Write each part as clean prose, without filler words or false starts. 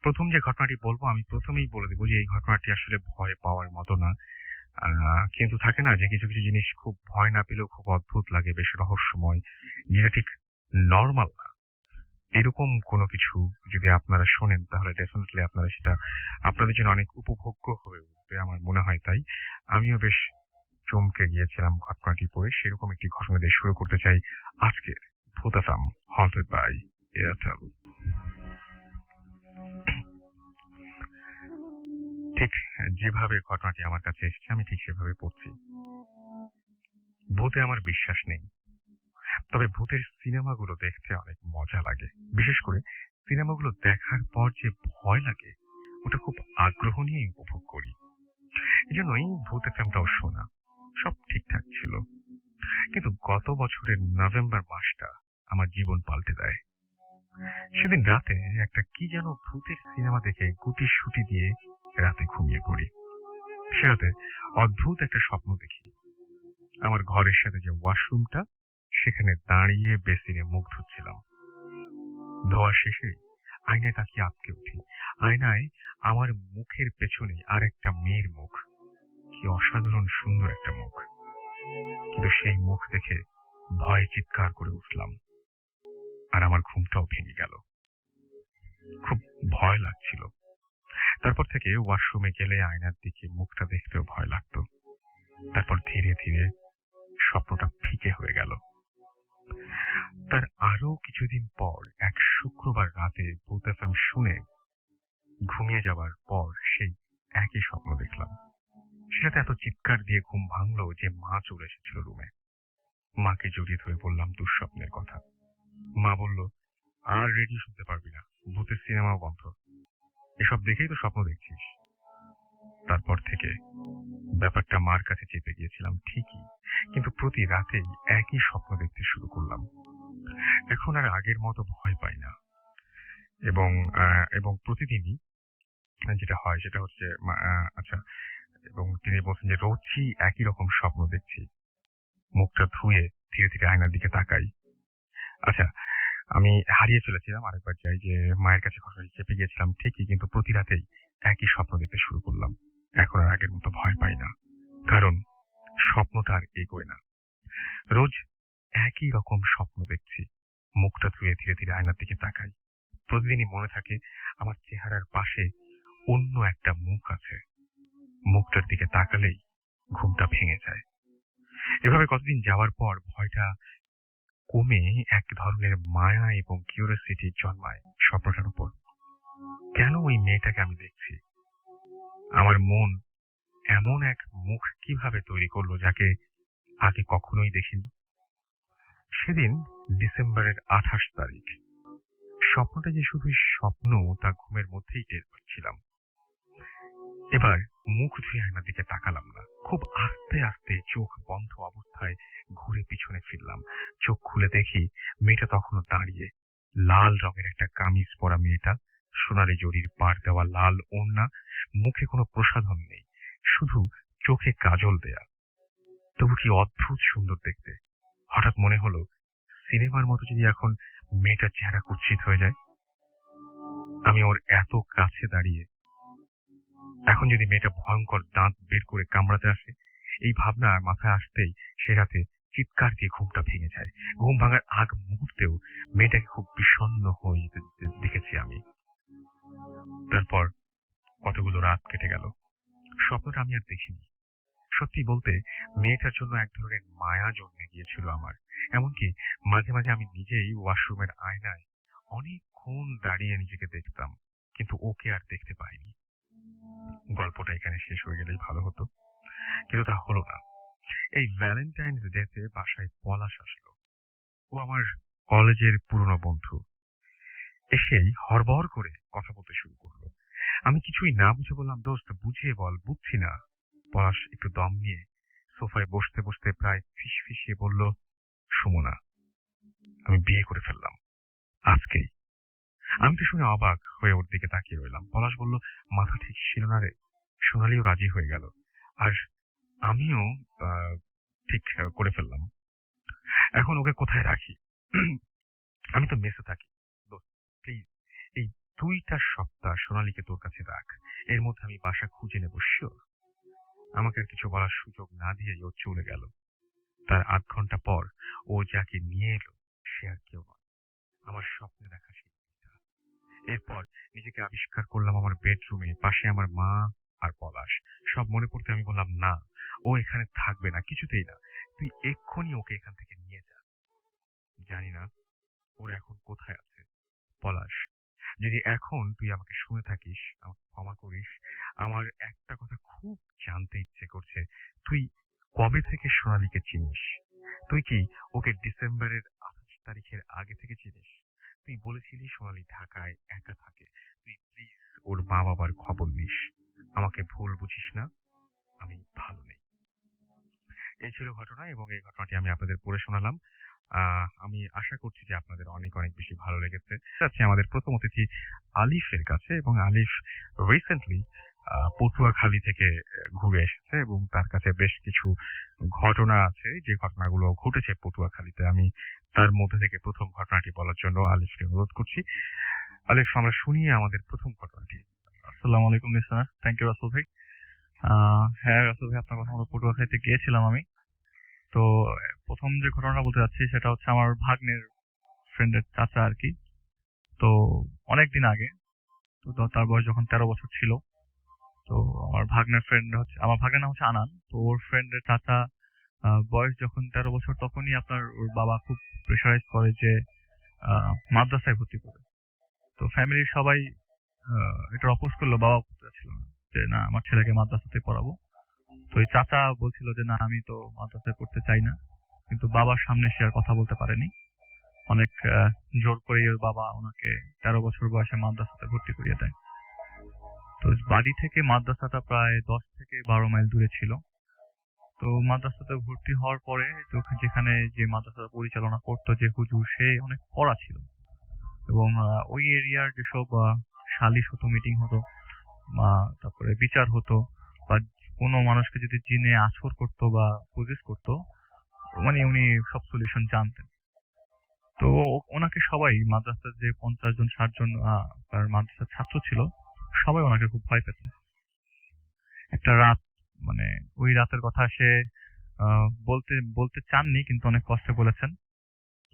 প্রথম যে ঘটনাটি বলবো আমি প্রথমেই বলে দেবো যে এই ঘটনাটি আসলে ভয় পাওয়ার মতো না। কিন্তু থাকে না যে কিছু কিছু জিনিস খুব ভয় না পেলেও খুব অদ্ভুত লাগে, বেশ রহস্যময়, যেটা ঠিক নর্মাল না। এরকম কোনো কিছু যদি আপনারা শোনেন তাহলে ডেফিনেটলি আপনারা সেটা আপনাদের জন্য অনেক উপভোগ্য হয়ে উঠবে, আমার মনে হয় তাই। আমিও বেশ চমকে গিয়েছিলাম ঘটনাটি পড়ে। সেরকম একটি ঘটনা দিয়ে শুরু করতে চাই আজকের ভূতাসাম হন্টেড বাই এয়ারটেল। ঠিক যেভাবে ঘটনাটি আমার কাছে এসেছে আমি ঠিক সেভাবে পড়ছি। ভূতে আমার বিশ্বাস নেই, তবে ভূতের সিনেমাগুলো দেখতে অনেক মজা লাগে। বিশেষ করে সিনেমাগুলো দেখার পর যে ভয় লাগে ওটা খুব আগ্রহ নিয়ে উপভোগ করি। এজন্যই ভূত এফএমটাও শোনা। সব ঠিকঠাক ছিল, কিন্তু গত বছরের নভেম্বর মাসটা আমার জীবন পাল্টে দেয়। সেদিন রাতে একটা কি যেন ভূতের সিনেমা দেখে গুটি দিয়ে রাতে ঘুমিয়ে পড়ি। সে রাতে অদ্ভুত একটা স্বপ্ন দেখি। আমার ঘরের সাথে যে ওয়াশরুমটা, সেখানে দাঁড়িয়ে বেসিনে মুখ ধুচ্ছিলাম। ধোয়া শেষে আয়নায় তাকিয়ে আঁতকে উঠি। আয়নায় আমার মুখের পেছনে আর একটা মেয়ের মুখ। কি অসাধারণ সুন্দর একটা মুখ, কিন্তু সেই মুখ দেখে ভয়ে চিৎকার করে উঠলাম, আর আমার ঘুমটাও ভেঙে গেল। খুব ভয় লাগছিল। তারপর থেকে ওয়াশরুমে গেলে আয়নার দিকে মুখটা দেখতেও ভয় লাগতো। তারপর ধীরে ধীরে স্বপ্নটা ফিকে হয়ে গেল। তার আরো কিছুদিন পর এক শুক্রবার রাতে ভূত এফএম শুনে ঘুমিয়ে যাবার পর সেই একই স্বপ্ন দেখলাম। সেটাতে এত চিৎকার দিয়ে ঘুম ভাঙলো যে মা চলে এসেছিল রুমে। মাকে জড়িয়ে ধরে বললাম দুঃস্বপ্নের কথা। মা বলল, আর রেডিও শুনতে পারবি না, ভূতের সিনেমাও বন্ধ, এসব দেখেই তো স্বপ্ন দেখছিস। তারপর থেকে ব্যাপারটা মার কাছে চেপে গিয়েছিলাম ঠিকই, কিন্তু প্রতি রাতেই একই স্বপ্ন দেখতে শুরু করলাম। এখন আর আগের মতো ভয় পাই না, এবং এবং প্রতিদিনই যেটা হয় সেটা হচ্ছে আচ্ছা, এবং তিনি বলছেন যে রোজই একই রকম স্বপ্ন দেখছি। মুখটা ধুয়ে ধীরে ধীরে আয়নার দিকে তাকাই। আচ্ছা, আমি হারিয়ে ফেলেছিলাম, আরেকবার যাই যে মায়ের কাছে ঘটনাটি চেপে গিয়েছিলাম ঠিকই, কিন্তু প্রতি রাতেই একই স্বপ্ন দেখতে শুরু করলাম। এখন আর আগের মতো ভয় পাই না, কারণ স্বপ্নটা আর এগোয় না। রোজ একই রকম স্বপ্ন দেখছি। মুখটা ধুয়ে ধীরে ধীরে আয়নার দিকে তাকাই। প্রতিদিনই মনে থাকে আমার চেহারার পাশে অন্য একটা মুখ আছে। মুখটার দিকে তাকালেই ঘুমটা ভেঙে যায়। এভাবে কতদিন যাওয়ার পর ভয়টা কমে এক ধরনের মায়া এবং কিউরিওসিটি জন্মায় স্বপ্নটার উপর। কেন ওই মেয়েটাকে আমি দেখছি? আমার মন এমন এক মুখ কিভাবে তৈরি করলো যাকে আগে কখনোই দেখিনি? সেদিন ডিসেম্বরের 28 তারিখ। স্বপ্নটা যে শুধু স্বপ্ন তা ঘুমের মধ্যেই টের পাচ্ছিলাম। এবার মুখ ধুয়ে আয়নার দিকে তাকালাম না। খুব আস্তে আস্তে চোখ বন্ধ অবস্থায় ঘুরে পিছনে ফিরলাম। চোখ খুলে দেখি মেয়েটা তখনও দাঁড়িয়ে। লাল রঙের একটা কামিজ পরা মেয়েটা, সোনালী জরির পাড় দেওয়া লাল ওড়না, মুখে কোনো প্রসাধন নেই, শুধু চোখে কাজল দেয়া। তবু কি অদ্ভুত সুন্দর দেখতে। হঠাৎ মনে হলো সিনেমার মতো যদি এখন মেয়েটার চেহারা কুৎসিত হয়ে যায়, আমি ওর এত কাছে দাঁড়িয়ে, এখন যদি মেয়েটা ভয়ঙ্কর দাঁত বের করে কামড়াতে আসে, এই ভাবনা মাথায় আসতেই সে রাতে চিৎকার দিয়ে ঘুমটা ভেঙে যায়। ঘুম ভাঙার আগ মুহূর্তেও মেয়েটাকে খুব বিষণ্ণ হয়ে দেখেছি আমি। তারপর কতগুলো রাত কেটে গেল, স্বপ্নটা আমি আর দেখিনি। সত্যি বলতে মেয়েটার জন্য এক ধরনের মায়া জন্মে গিয়েছিল আমার। এমনকি মাঝে মাঝে আমি নিজেই ওয়াশরুমের আয়নায় অনেকক্ষণ দাঁড়িয়ে নিজেকে দেখতাম, কিন্তু ওকে আর দেখতে পাইনি। গল্পটা এখানে শেষ হয়ে গেলেই ভালো হতো, কিন্তু তা হলো না। এই ভ্যালেন্টাইন্স ডেতে বাসায় পলাশ আসলো। ও আমার কলেজের পুরনো বন্ধু। এসেই হড়বড় করে কথা বলতে শুরু করলো। আমি কিছুই না বুঝে বললাম, দোস্ত বুঝিয়ে বল, বুঝছি না। পলাশ একটু দম নিয়ে সোফায় বসতে বসতে প্রায় ফিসফিসিয়ে বলল, সুমনা, আমি বিয়ে করে ফেললাম আজকেই। আমি তো শুনে অবাক হয়ে ওর দিকে তাকিয়ে রইলাম। পলাশ বলল, মাথা ঠিক ছিল না রে। সোনালিও রাজি হয়ে গেল, আর আমিও ঠিক করে ফেললাম। এখন ওকে কোথায় রাখি? আমি তো মেসে থাকি। দোস্ত প্লিজ এই 2টা সপ্তাহ সোনালীকে তোর কাছে রাখ, এর মধ্যে আমি বাসা খুঁজে নেব শিওর। আমাকে আর কিছু বলার সুযোগ না দিয়ে ও চলে গেল। তার 8 ঘন্টা পর ও যাকে নিয়ে এলো সে আর কেউ নয়, আমার স্বপ্নে দেখা সেই মেয়েটা। এরপর নিজেকে আবিষ্কার করলাম আমার বেডরুমে, পাশে আমার মা আর পলাশ। সব মনে পড়তে আমি বললাম, না, ও এখানে থাকবে না, কিছুতেই না। তুই এক্ষুনি ওকে এখান থেকে নিয়ে যা। জানি না ওর এখন কোথায় আছে। পলাশ, যদি এখন তুই আমাকে শুনে থাকিস, আমাকে ক্ষমা করিস। আমার একটা কথা খুব জানতে ইচ্ছে করছে, তুই কবে থেকে সোনালীকে চিনিস? তুই কি ওকে ডিসেম্বরের 28 তারিখের আগে থেকে চিনিস? তুই বলেছিলি সোনালী ঢাকায় একা থাকে, তুই প্লিজ ওর মা বাবার খবর নিস। আমাকে ভুল বুঝিস না, আমি ভালো নেই। এই ছিল ঘটনা এবং এই ঘটনাটি আমি আপনাদের পড়ে শোনালাম। আমি আশা করছি যে আপনাদের অনেক অনেক বেশি ভালো লেগেছে। যাচ্ছি আমাদের প্রথম অতিথি আলিফের কাছে, এবং আলিফ রিসেন্টলি পটুয়াখালী থেকে ঘুরে এসেছে এবং তার কাছে বেশ কিছু ঘটনা আছে, যে ঘটনাগুলো ঘটেছে পটুয়াখালীতে। আমি তার মধ্যে থেকে প্রথম ঘটনাটি বলার জন্য আলিফকে অনুরোধ করছি। আলিফ, আমরা শুনিয়ে আমাদের প্রথম ঘটনাটি। আসসালামু আলাইকুম লিসনার, থ্যাংক ইউ রাসেল ভাই। হ্যাঁ রাসেল ভাই, আপনার কথা মতো পটুয়াখালীতে গিয়েছিলাম আমি। তো প্রথম যে ঘটনাটা বলতে যাচ্ছি সেটা হচ্ছে আমার ভাগ্নের ফ্রেন্ডের চাচা আর কি। তো অনেকদিন আগে, তার বয়স যখন 13 বছর ছিল, তো আমার ভাগ্নের নাম হচ্ছে আনান। তো ওর ফ্রেন্ডের চাচা বয়স যখন 13 বছর, তখনই আপনার ওর বাবা খুব প্রেশারাইজ করে যে মাদ্রাসায় ভর্তি করে। তো ফ্যামিলির সবাই এটা অপোজ করলো, বাবা করতে চাচ্ছিল না যে না, আমার ছেলেকে মাদ্রাসাতে পড়াবো। তো এই চাচা বলছিল যে না, আমি তো মাদ্রাসায় পড়তে চাই না, কিন্তু বাবার সামনে সে আর কথা বলতে পারেনি। অনেক জোর করে ওর বাবা ওনাকে 13 বছর বয়সে মাদ্রাসাতে ভর্তি করিয়ে দেয়। তো বাড়ি থেকে মাদ্রাসাটা প্রায় 10 থেকে 12 মাইল দূরে ছিল। তো মাদ্রাসাতে ভর্তি হওয়ার পরে যেখানে যে মাদ্রাসা পরিচালনা করতো যে হুজুর, সে অনেক কড়া ছিল এবং ওই এরিয়ার যেসব সালিশ হতো, মিটিং হতো, তারপরে বিচার হতো, বা কোনো মানুষকে যদি জিনে আছর করতো বা পজেস করতো, মানে উনি সব সলিউশন জানতেন। তো ওনাকে সবাই, মাদ্রাসার যে 50 জন 60 জন তার মাদ্রাসার ছাত্র ছিল, সবাই ওনাকে খুব ভয় পেত। একটা রাত, মানে ওই রাতের কথা সে বলতে বলতে চাননি, কিন্তু অনেক কষ্টে বলেছেন।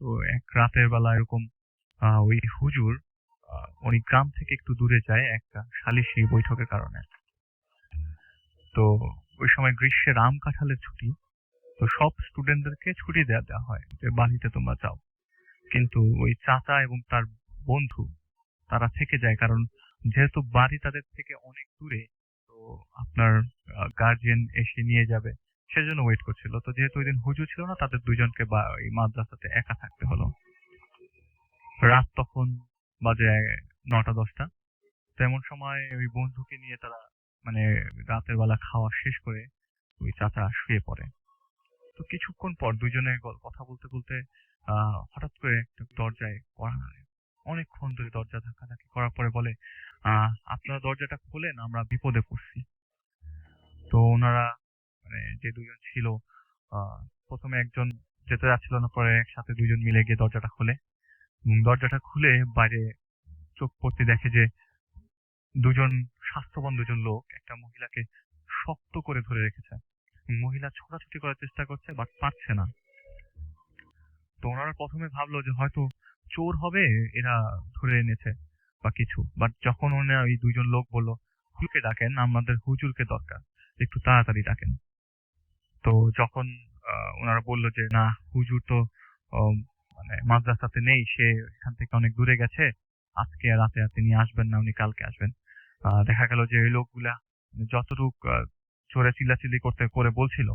তো এক রাতের বেলা এরকম ওই হুজুর উনি গ্রাম থেকে একটু দূরে যায় একটা সালিশি বৈঠকের কারণে। তো ওই সময় গ্রীষ্মের আম কাঁঠালের ছুটি, তো সব স্টুডেন্টদেরকে ছুটি দেওয়া হয় যে বাড়িতে তোমরা যাও। কিন্তু ওই চাচা এবং তার বন্ধু তারা থেকে যায়, কারণ যেহেতু বাড়ি তাদের থেকে অনেক দূরে, তো আপনার গার্জিয়ান এসে নিয়ে যাবে, সেজন্য ওয়েট করছিল। তো যেহেতু ওই দিন হুজুর ছিল না, তাদের দুজনকে এই মাদ্রাসাতে একা থাকতে হলো। রাত তখন বাজে 9টা 10টা। তো এমন সময় ওই বন্ধুকে নিয়ে তারা, মানে রাতের বেলা খাওয়া শেষ করে ওই চাচা শুয়ে পড়ে। তো কিছুক্ষণ পর দুজনে কথা বলতে বলতে হঠাৎ করে একটা দরজায় কড়া নাড়ে। অনেকক্ষণ ধরে দরজা ধাক্কাধাক্কি করার পরে বলে, আপনারা দরজাটা খোলেন, আমরা বিপদে পড়ছি। তো ওনারা, মানে যে দুজন ছিল, আহ প্রথমে একজন যেতে যাচ্ছিল না, পরে একসাথে দুজন মিলে গিয়ে দরজাটা খোলে এবং দরজাটা খুলে বাইরে চোখ পড়তে দেখে যে দুজন স্বাস্থ্যবান দুজন লোক একটা মহিলাকে শক্ত করে ধরে রেখেছে। মহিলা ছোটাছুটি করার চেষ্টা করছে, বাট পারছে না। তো ওনারা প্রথমে ভাবলো যে হয়তো চোর হবে, এরা ধরে এনেছে বা কিছু। বাট যখন ওনারা ওই দুজন লোক বললো, হুজুরকে ডাকেন, আমাদের হুজুরকে দরকার, একটু তাড়াতাড়ি ডাকেন। তো যখন ওনারা বললো যে না, হুজুর তো আহ, মানে মাদ্রাসাতে নেই, সে এখান থেকে অনেক দূরে গেছে, আজকে রাতে রাতে নিয়ে আসবেন না, উনি কালকে আসবেন। দেখা গেল যে এই লোকগুলা যতটুক চোরে চিল্লাচিল্লি করতে করে বলছিল,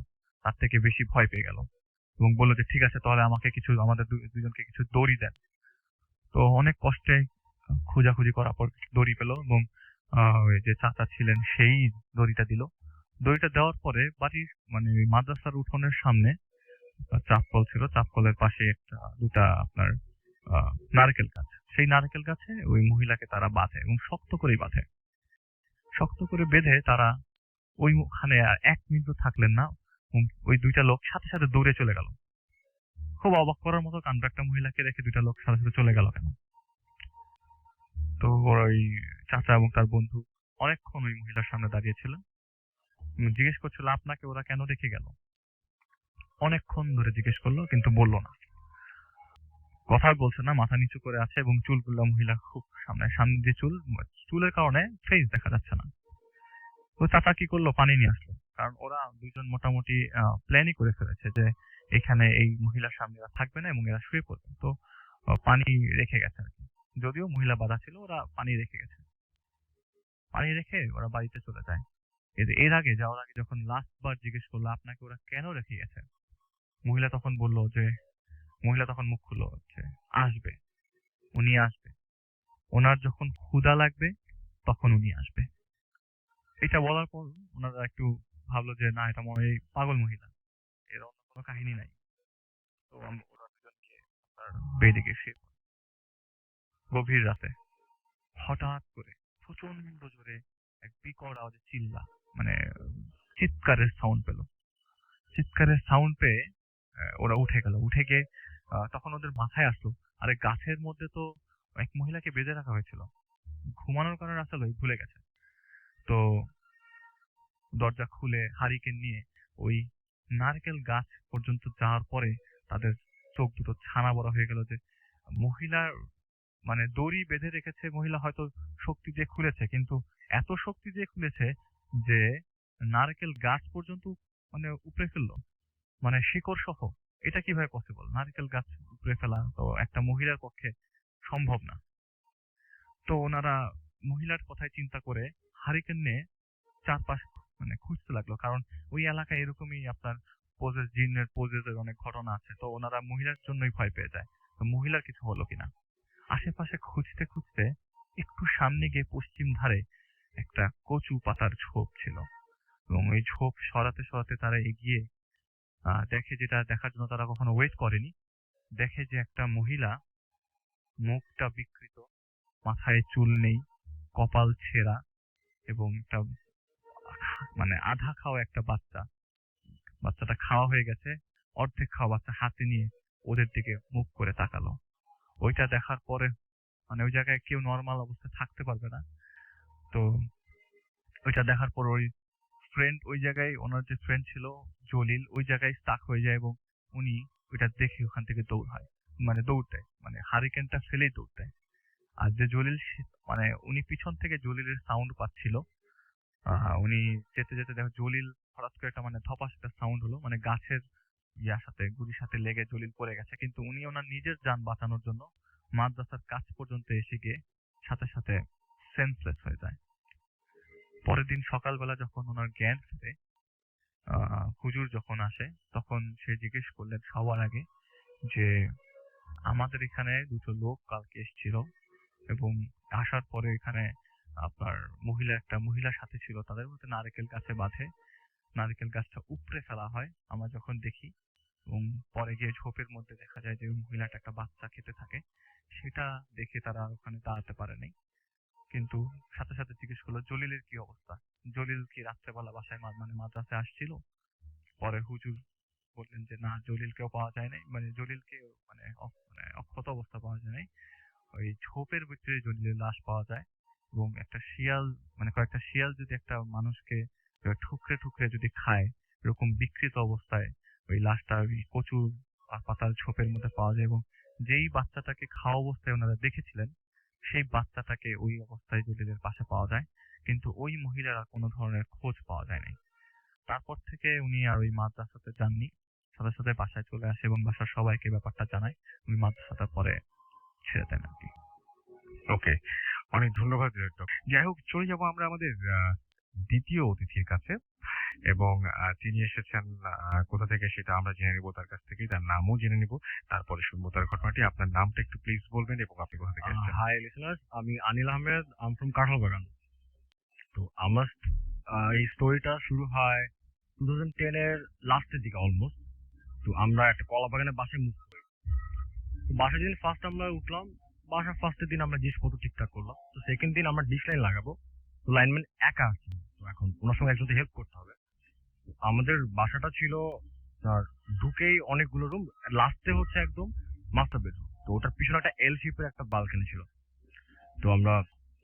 তার থেকে বেশি ভয় পেয়ে গেল এবং বললো যে ঠিক আছে, তাহলে আমাকে কিছু, আমাদের দুজনকে কিছু দড়ি দেন। তো অনেক কষ্টে খোঁজাখুঁজি করার পর দড়ি পেলো এবং ওই যে চাচা ছিলেন সেই দড়িটা দিল। দড়িটা দেওয়ার পরে বাড়ির, মানে ওই মাদ্রাসার উঠোনের সামনে চাপকল ছিল, চাপকলের পাশে দুটা আপনার নারকেল গাছ। সেই নারকেল গাছে ওই মহিলাকে তারা বাঁধে এবং শক্ত করেই বাঁধে। শক্ত করে বেঁধে তারা ওইখানে আর 1 মিনিটও থাকলেন না। ওই দুইটা লোক সাথে সাথে দৌড়ে চলে গেল। খুব অবাক করার মতো কাণ্ড, একটা মহিলাকে রেখে দুইটা লোক সাথে সাথে চলে গেল কেন? তো ওই চাচা এবং তার বন্ধু অনেকক্ষণ ওই মহিলার সামনে দাঁড়িয়েছিল জিজ্ঞেস করছিল আপনাকে ওরা কেন রেখে গেল। অনেকক্ষণ ধরে জিজ্ঞেস করলো কিন্তু বললো না, কথা বলছে না, মাথা নিচু করে আছে এবং চুলগুলো মহিলা খুব সামনে দিয়ে চুলের কারণে ফেস দেখা যাচ্ছে না। তো চাচা কি করলো, পানি নিয়ে আসলো, কারণ ওরা দুজন মোটামুটি প্ল্যানই করে ফেলেছে যে এখানে এই মহিলার সামনে এরা থাকবে না এবং এরা শুয়ে পড়বে। তো পানি রেখে গেছে আর কি, যদিও মহিলা বাধা ছিল, ওরা পানি রেখে গেছে। পানি রেখে ওরা বাড়িতে চলে যায়। এর আগে যাওয়ার আগে যখন লাস্ট বার জিজ্ঞেস করলো আপনাকে ওরা কেন রেখে গেছে, মহিলা তখন বলল যে, মহিলা তখন মুখ খুললো যে আসবে, উনি আসবে, ওনার যখন ক্ষুধা লাগবে তখন উনি আসবে। এটা বলার পর ওনারা একটু ভাবলো যে না, এটা মনে হয় পাগল মহিলা, এর অন্য কোনো কাহিনী নাই। তো ওরা দুজনকে বেডে গেছে। গভীর রাতে হঠাৎ করে প্রচন্ড জোরে এক বিকট আওয়াজে মানে চিৎকারের সাউন্ড পেলো। চিৎকারের সাউন্ড পেয়ে ওরা উঠে গেল। উঠে গিয়ে তখন ওদের মাথায় আসলো, আরে গাছের মধ্যে তো এক মহিলাকে বেঁধে রাখা হয়েছিল, ঘুমানোর কারণে আসলে ভুলে গেছে। তো দরজা খুলে হারিকেন নিয়ে ওই নারকেল গাছ পর্যন্ত যাওয়ার পরে তাদের চোখ দুটো ছানা বড় হয়ে গেল যে মহিলার মানে দড়ি বেঁধে রেখেছে, মহিলা হয়তো শক্তি দিয়ে খুলেছে, কিন্তু এত শক্তি দিয়ে খুলেছে যে নারকেল গাছ পর্যন্ত মানে উপড়ে ফেললো, মানে শিকড় সহ। এটা কিভাবে পসিবল? নারকেল গাছ উপড়ে ফেলা তো একটা মহিলার পক্ষে সম্ভব না। তো ওনারা মহিলার কথাই চিন্তা করে হারিকেন নিয়ে চারপাশ মানে খুঁজতে লাগলো, কারণ ওই এলাকায় এরকমই আপনার জিনের পোজেসের অনেক ঘটনা আছে। তো ওনারা মহিলার জন্যই ভয় পেয়ে যায়, তো মহিলার কিছু হলো কিনা। আশেপাশে খুঁজতে খুঁজতে একটু সামনে গিয়ে পশ্চিম ধারে একটা কচু পাতার ঝোপ ছিল, এবং ওই ঝোপ সরাতে সরাতে তারা এগিয়ে দেখে, যেটা দেখার জন্য তারা কখনো ওয়েট করেনি, দেখে যে একটা মহিলা, মুখটা বিকৃত, মাথায় চুল নেই, কপাল ছেঁড়া, এবং একটা মানে আধা খাওয়া একটা বাচ্চাটা খাওয়া হয়ে গেছে, অর্ধেক খাওয়া বাচ্চা হাতে নিয়ে ওদের দিকে মুখ করে তাকালো। ওইটা দেখার পরে মানে ওই জায়গায় কেউ নর্মাল অবস্থায় থাকতে পারবে না। তো ওইটা দেখার পর ওই ফ্রেন্ড, ওই জায়গায় ওনার যে ফ্রেন্ড ছিল জলিল, ওই জায়গায় স্টাক হয়ে যায় এবং উনি ওইটা দেখে ওখান থেকে দৌড় দেয়, মানে হারিকেনটা ফেলেই দৌড় দেয়। আর যে জলিল মানে উনি পিছন থেকে জলিলের সাউন্ড পাচ্ছিল। উনি যেতে যেতে দেখো জলিল হঠাৎ করে একটা মানে ধপাস একটা সাউন্ড হলো, মানে গাছের গুড়ির সাথে লেগে জলিল পড়ে গেছে, কিন্তু উনি ওনার নিজের যান বাঁচানোর জন্য মাদ্রাসার কাছ পর্যন্ত এসে গিয়ে সাথে সাথে সেন্সলেস হয়ে যায়। পরের দিন সকালবেলা যখন ওনার জ্ঞান ফিরে, হুজুর যখন আসে তখন সে জিজ্ঞেস করলেন সবার আগে যে আমাদের এখানে দুটো লোক কালকে এসেছিল এবং আসার পরে এখানে আপনার একটা মহিলার সাথে ছিল, তাদের মধ্যে নারকেল গাছে বাঁধে, নারকেল গাছটা উপড়ে ফেলা হয় আমরা যখন দেখি, এবং পরে গিয়ে ঝোপের মধ্যে দেখা যায় যে মহিলাটা একটা বাচ্চা খেতে থাকে। সেটা দেখে তারা ওখানে দাঁড়াতে পারেনি, কিন্তু সাথে সাথে জিজ্ঞেস করলো জলিলের কি অবস্থা, জলিল কি রাত্রেবেলা বাসায় মানে মাদ্রাসায় আসছিল। পরে হুজুর বললেন যে না, জলিলকেও পাওয়া যায় নাই, মানে জলিলকে মানে অক্ষত অবস্থা পাওয়া যায় নাই, ওই ঝোপের ভিতরে জলিলের লাশ পাওয়া যায়। এবং একটা শিয়াল, মানে কয়েকটা শিয়াল যদি একটা মানুষকে ঠুকরে ঠুকরে যদি খায়, এরকম বিকৃত অবস্থায় ওই লাশটা ওই কচু পাতার ঝোপের মধ্যে পাওয়া যায়, এবং যেই বাচ্চাটাকে খাওয়া অবস্থায় ওনারা দেখেছিলেন সেই বাচ্চাটাকে ওই অবস্থায় জলিলের পাশে পাওয়া যায়, কিন্তু ওই মহিলার আর কোনো ধরনের খোঁজ পাওয়া যায় নাই। তারপর থেকে উনি আর ওই মাদ্রাসাতে যাননি, সাথে সাথে বাসায় চলে আসে এবং বাসার সবাইকে ব্যাপারটা জানায়। উনি মাদ্রাসাটা পরে ছেড়ে দেন আর কি। ওকে, অনেক ধন্যবাদ ডিরেক্টর। যাই হোক, চলে যাব আমরা আমাদের দ্বিতীয় অতিথির কাছে, এবং তিনি এসেছেন কোথা থেকে সেটা আমরা জেনে নিব তার কাছ থেকেই, তার নামও জেনে নিব, তারপরে শুনবো তার ঘটনাটি। আপনার নামটা একটু প্লিজ বলবেন এবং আপনি কোথা থেকে এসেছেন? হাই লিসেনার্স, আমি আনিল আহমেদ, আম ফ্রম কাঁঠালবাগান। তো আমার এই স্টোরিটা শুরু হয় 2010 এর লাস্টের দিকে অলমোস্ট। তো আমরা একটা কলা বাগানের বাসায় মুভ করি। তো বাসায় যেদিন ফার্স্ট আমরা উঠলাম, বাসার ফার্স্টের দিন আমরা জিনিসপত্র ঠিকঠাক করলাম। তো সেকেন্ড দিন আমরা ডিশ লাইন লাগাবো। তো লাইনম্যান একা আছে, তো এখন ওনার সঙ্গে একজনকে হেল্প করতে হবে। আমাদের বাসাটা ছিল আর ঢুকেই অনেকগুলো রুম, লাস্টে হচ্ছে একদম মাস্টার বেডরুম। তো ওটার পিছনে একটা এল শেপের একটা বালকনি ছিল। তো আমরা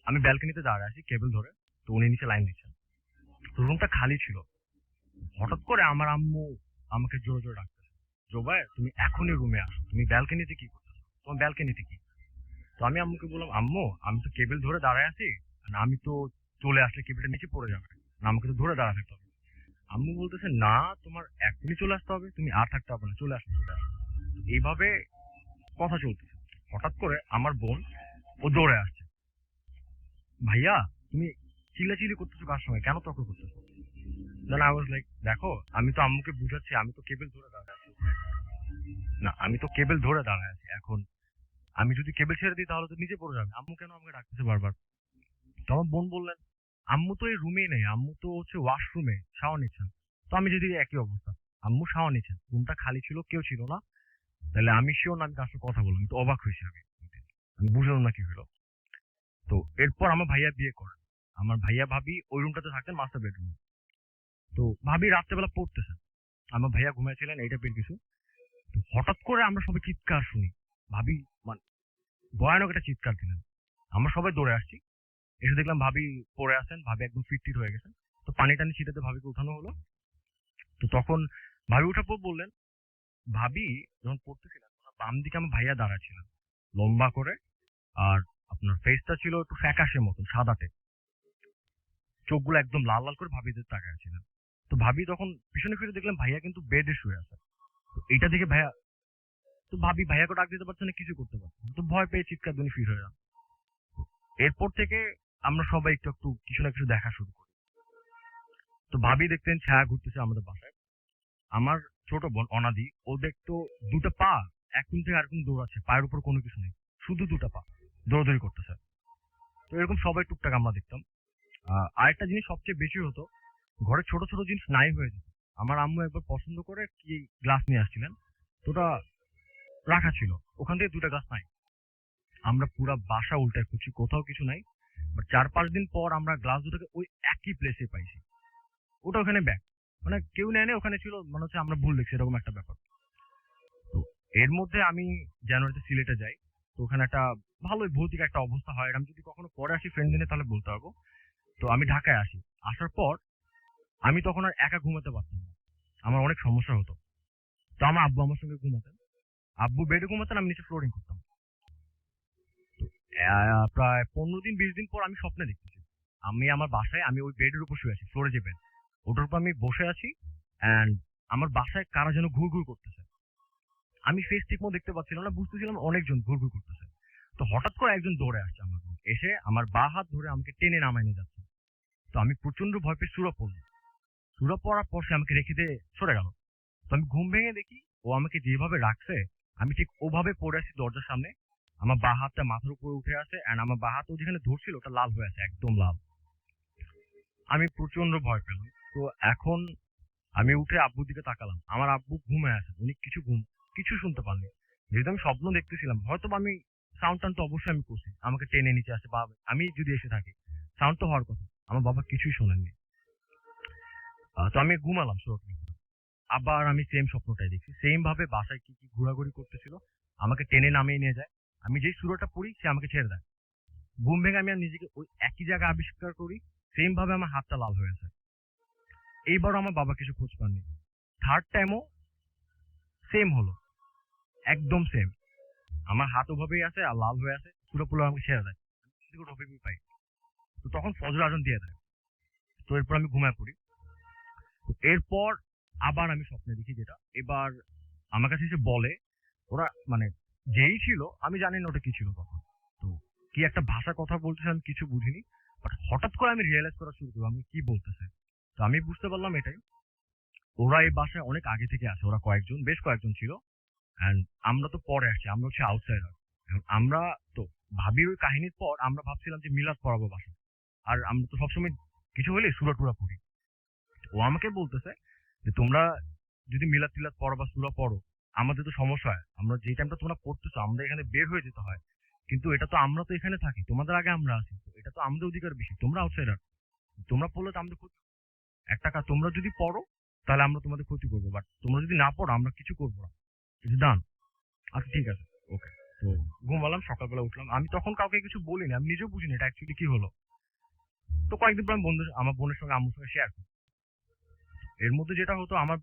আমি ব্যালকনিতে দাঁড়ায় আছি কেবল ধরে, তো উনি নিচে লাইন দিচ্ছেন। তো রুমটা খালি ছিল। হঠাৎ করে আমার আম্মু আমাকে জোরে জোরে ডাকতেছে, জোবাই তুমি এখনই রুমে আসো, তুমি ব্যালকনিতে কি করতেছো, তোমার ব্যালকনিতে কি? তো আমি আম্মুকে বললাম, আম্মু আমি তো কেবল ধরে দাঁড়ায় আছি, আর আমি তো চলে আসলে কেবলটা নিচে পড়ে যাবে, আর আমাকে তো ধরে দাঁড়া থাকতে হবে। আম্মু বলতেছে, না তোমার এখনই চলে আসতে হবে, তুমি আর থাকতে হবে না, চলে আসো চলে আসো। তো এইভাবে কথা চলতেছে। হঠাৎ করে আমার বোন ও দৌড়ে আসছে, ভাইয়া তুমি চিল্লাচিল্লি করতেছো কার সঙ্গে, কেন তর্ক করতেছো? দেন আই ওয়াজ লাইক, দেখো আমি তো আম্মুকে বুঝাচ্ছি আমি তো কেবল ধরে দাঁড়ায় আছি, না আমি তো কেবল ধরে দাঁড়ায় আছি, এখন আমি যদি কেবল ছেড়ে দিই তাহলে তো নিচে পড়ে যাবে, আম্মু কেন আমাকে ডাকতেছে বারবার? তো আমার বোন বললেন, আম্মু তো এই রুমেই নেই, আম্মু তো হচ্ছে ওয়াশরুমে শাওয়ার নিচ্ছেন। তো আমি যদি একই অবস্থা, আম্মু শাওয়ার নিচ্ছেন, রুমটা খালি ছিল, কেউ ছিল না, তাহলে আমি শিওর না আমি কার সাথে কথা বললাম, তো অবাক হয়েছি আমি বুঝলাম না কি হলো। তো এরপর আমার ভাইয়া বিয়ে করে, আমার ভাইয়া ভাবি ওই রুমটাতে থাকতেন মাস্টার বেডরুম। তো ভাবি রাত্রেবেলা পড়তেছেন, আমার ভাইয়া ঘুমাইছিলেন এই টাইপের কিছু। তো হঠাৎ করে আমরা সবাই চিৎকার শুনি, ভাবি মানে ভয়ানক একটা চিৎকার দিলেন। আমরা সবাই দৌড়ে আসছি, এসে দেখলাম ভাবি পড়ে আছেন, ভাবি একদম ফিট হয়ে গেছেন। তো পানি টানি ছিটাতে ভাবিকে উঠানো হলো। তো তখন ভাবি উঠার পর বললেন, ভাবি যখন পড়তেছিলেন ওনার বাম দিকে আমার ভাইয়া দাঁড়ায় ছিলেন লম্বা করে, আর আপনার ফেসটা ছিল একটু ফ্যাকাশের মতন সাদাটে, চোখগুলো একদম লাল লাল করে ভাবিদের তাকায় ছিলেন। তো ভাবি তখন পিছনে ফিরে দেখলাম ভাইয়া কিন্তু বেডে শুয়ে আছে। তো এইটা দেখে ভাইয়া, তো ভাবি ভাইয়াকে ডাক দিতে পারছে না, কিছু করতে পারছে না। তো ভয় পেয়ে চিৎকার ধ্বনি ফির হয়ে যান। এরপর থেকে আমরা সবাই একটু একটু কিছু না কিছু দেখা শুরু করি। তো ভাবি দেখতেন ছায়া ঘুরতেছে আমাদের বাসায়। আমার ছোট বোন অনাদি, ও দেখতো দুটো পা এখন থেকে আরেকম দৌড়াচ্ছে, পায়ের উপর কোনো কিছু নেই, শুধু দুটো পা দৌড়াদৌড়ি করতেছে। তো এরকম সবাই টুকটাক আমরা দেখতাম। আরেকটা জিনিস সবচেয়ে বেশি হতো, ঘরে ছোট ছোট জিনিস নাই হয়ে যেত। আমার আম্মু একবার পছন্দ করে কি গ্লাস নিয়ে আসছিলেন, তো ওটা রাখা ছিল, ওখান থেকে দুটা গ্লাস নাই। আমরা পুরা বাসা উল্টায় খুঁজছি, কোথাও কিছু নাই। বাট 4-5 দিন পর আমরা গ্লাস দুটাকে ওই একই প্লেসে পাইছি, ওটা ওখানে ব্যাগ, মানে কেউ নেয় না, ওখানে ছিল, মনে হচ্ছে আমরা ভুল দেখছি এরকম একটা ব্যাপার। তো এর মধ্যে আমি জানুয়ারিতে সিলেটে যাই। তো ওখানে একটা ভালোই ভৌতিক একটা অবস্থা হয়, আমি যদি কখনো পরে আসি ফ্রেন্ড দিনে তাহলে বলতে পারবো। তো আমি ঢাকায় আসি, আসার পর আমি তখন আর একা ঘুমাতে পারতাম না, আমার অনেক সমস্যা হতো। তো আমার আব্বু আমার সঙ্গে ঘুমাতেন, আব্বু বেডে ঘুমাতেন, আমি নিচে ফ্লোরিং করতাম। তো প্রায় 15-20 দিন পর আমি স্বপ্নে দেখতেছি আমি আমার বাসায়, আমি ওই বেডের উপর শুয়ে আছি, ফ্লোরে যে বেড ওটার উপর আমি বসে আছি, অ্যান্ড আমার বাসায় কারা যেন ঘুর ঘুর করতেছে। আমি ফেস ঠিক মতো দেখতে পাচ্ছিলাম না, বুঝতেছিলাম অনেকজন ঘুর ঘুর করতেছে। তো হঠাৎ করে একজন দৌড়ে আসছে আমার room, এসে আমার বা হাত ধরে আমাকে টেনে নামায় নিয়ে যাচ্ছে। তো আমি প্রচন্ড ভয় পেয়ে শুয়ে পড়লাম। শুয়ে পড়ার পর সে আমাকে রেখে দিয়ে সরে গেল। তো আমি ঘুম ভেঙে দেখি ও আমাকে যেভাবে রাখছে আমি ঠিক ওভাবে পড়ে আছি দরজার সামনে, আমার বা হাতটা মাথার উপরে উঠে আছে, এন্ড আমার বা হাত ও যেখানে ধরছিল ওটা লাল হয়ে আছে, একদম লাল। আমি প্রচন্ড ভয় পেলাম। তো এখন আমি উঠে আব্বুর দিকে তাকালাম, আমার আব্বু ঘুমায় আছে, উনি কিছু শুনতে পাননি। যেহেতু আমি স্বপ্ন দেখতেছিলাম, হয়তো বা আমি সাউন্ড টাউন তো অবশ্যই আমি করছি, আমাকে টেনে নিচে আসে বা আমি যদি এসে থাকি, সাউন্ড তো হওয়ার কথা, আমার বাবা কিছুই শোনেননি। তো আমি ঘুমালাম সুরক্ষিত। আবার আমি সেম স্বপ্নটাই দেখছি, সেম ভাবে বাসায় কি কি ঘোরাঘুরি করতেছিল, আমাকে টেনে নামিয়ে নিয়ে যায়। আমি যেই সুরটা পড়ি সে আমাকে ছেড়ে দেয়। ঘুম ভেঙে আমি আর নিজেকে ওই একই জায়গায় আবিষ্কার করি, সেম ভাবে আমার হাতটা লাল হয়ে আছে। এইবার আমার বাবা কিছু খোঁজ পাননি। থার্ড টাইমও সেম হলো, একদম সেম, আমার হাত ওভাবেই আছে আর লাল হয়ে আছে, পুরো আমাকে ছেড়ে দেয়, ওভাবেই পাই। তো তখন ফজর আজান দিয়ে দেয়। তো এরপর আমি ঘুমায় পড়ি। তো এরপর আবার আমি স্বপ্নে দেখি যেটা, এবার আমার কাছে এসে বলে, ওরা মানে যেই ছিল আমি জানি না ওটা কি ছিল তখন, তো কি একটা ভাষা কথা বলতেছে আমি কিছু বুঝিনি, বাট হঠাৎ করে আমি রিয়েলাইজ করা শুরু করলাম আমি কি বলতেছে। তো আমি বুঝতে পারলাম এটাই, ওরা এই বাসায় অনেক আগে থেকে আছে, ওরা বেশ কয়েকজন ছিল, এন্ড আমরা তো পরে আসছি, আমরা হচ্ছে আউটসাইডার। আমরা তো ভাবির ওই কাহিনীর পর আমরা ভাবছিলাম যে মিলাদ পড়াবো বাসায়, আর আমরা তো সবসময় কিছু হলে সুরা টুরা পড়ি। ও আমাকে বলতেছে যে তোমরা যদি মিলাদ টিলাদ পড়ো বা সুরা পড়ো, আমাদের তো সমস্যা হয়, আমরা যে টাইমটা তোমরা পড়তেছো আমরা এখানে বের হয়ে যেতে হয়, কিন্তু এটা তো আমরা তো এখানে থাকি, তোমাদের আগে আমরা আছি, তো এটা তো আমাদের অধিকার বেশি, তোমরা আউটসাইডার, তোমরা পড়লে তো আমাদের ক্ষতি। একটা কাজ, তোমরা যদি পড়ো তাহলে আমরা তোমাদের ক্ষতি করবো, বাট তোমরা যদি না পড়ো আমরা কিছু করবো না, ডান। আচ্ছা ঠিক আছে, ওকে। তো ঘুমালাম, সকালবেলা উঠলাম, আমি তখন কাউকে কিছু বলিনি, আমি নিজেও বুঝিনি এটা অ্যাকচুয়ালি কি হলো। তো কয়েকদিন পর আমি আমার বোনের সঙ্গে আম্মুর সঙ্গে শেয়ার করি। এর মধ্যে যেটা হতো, আমার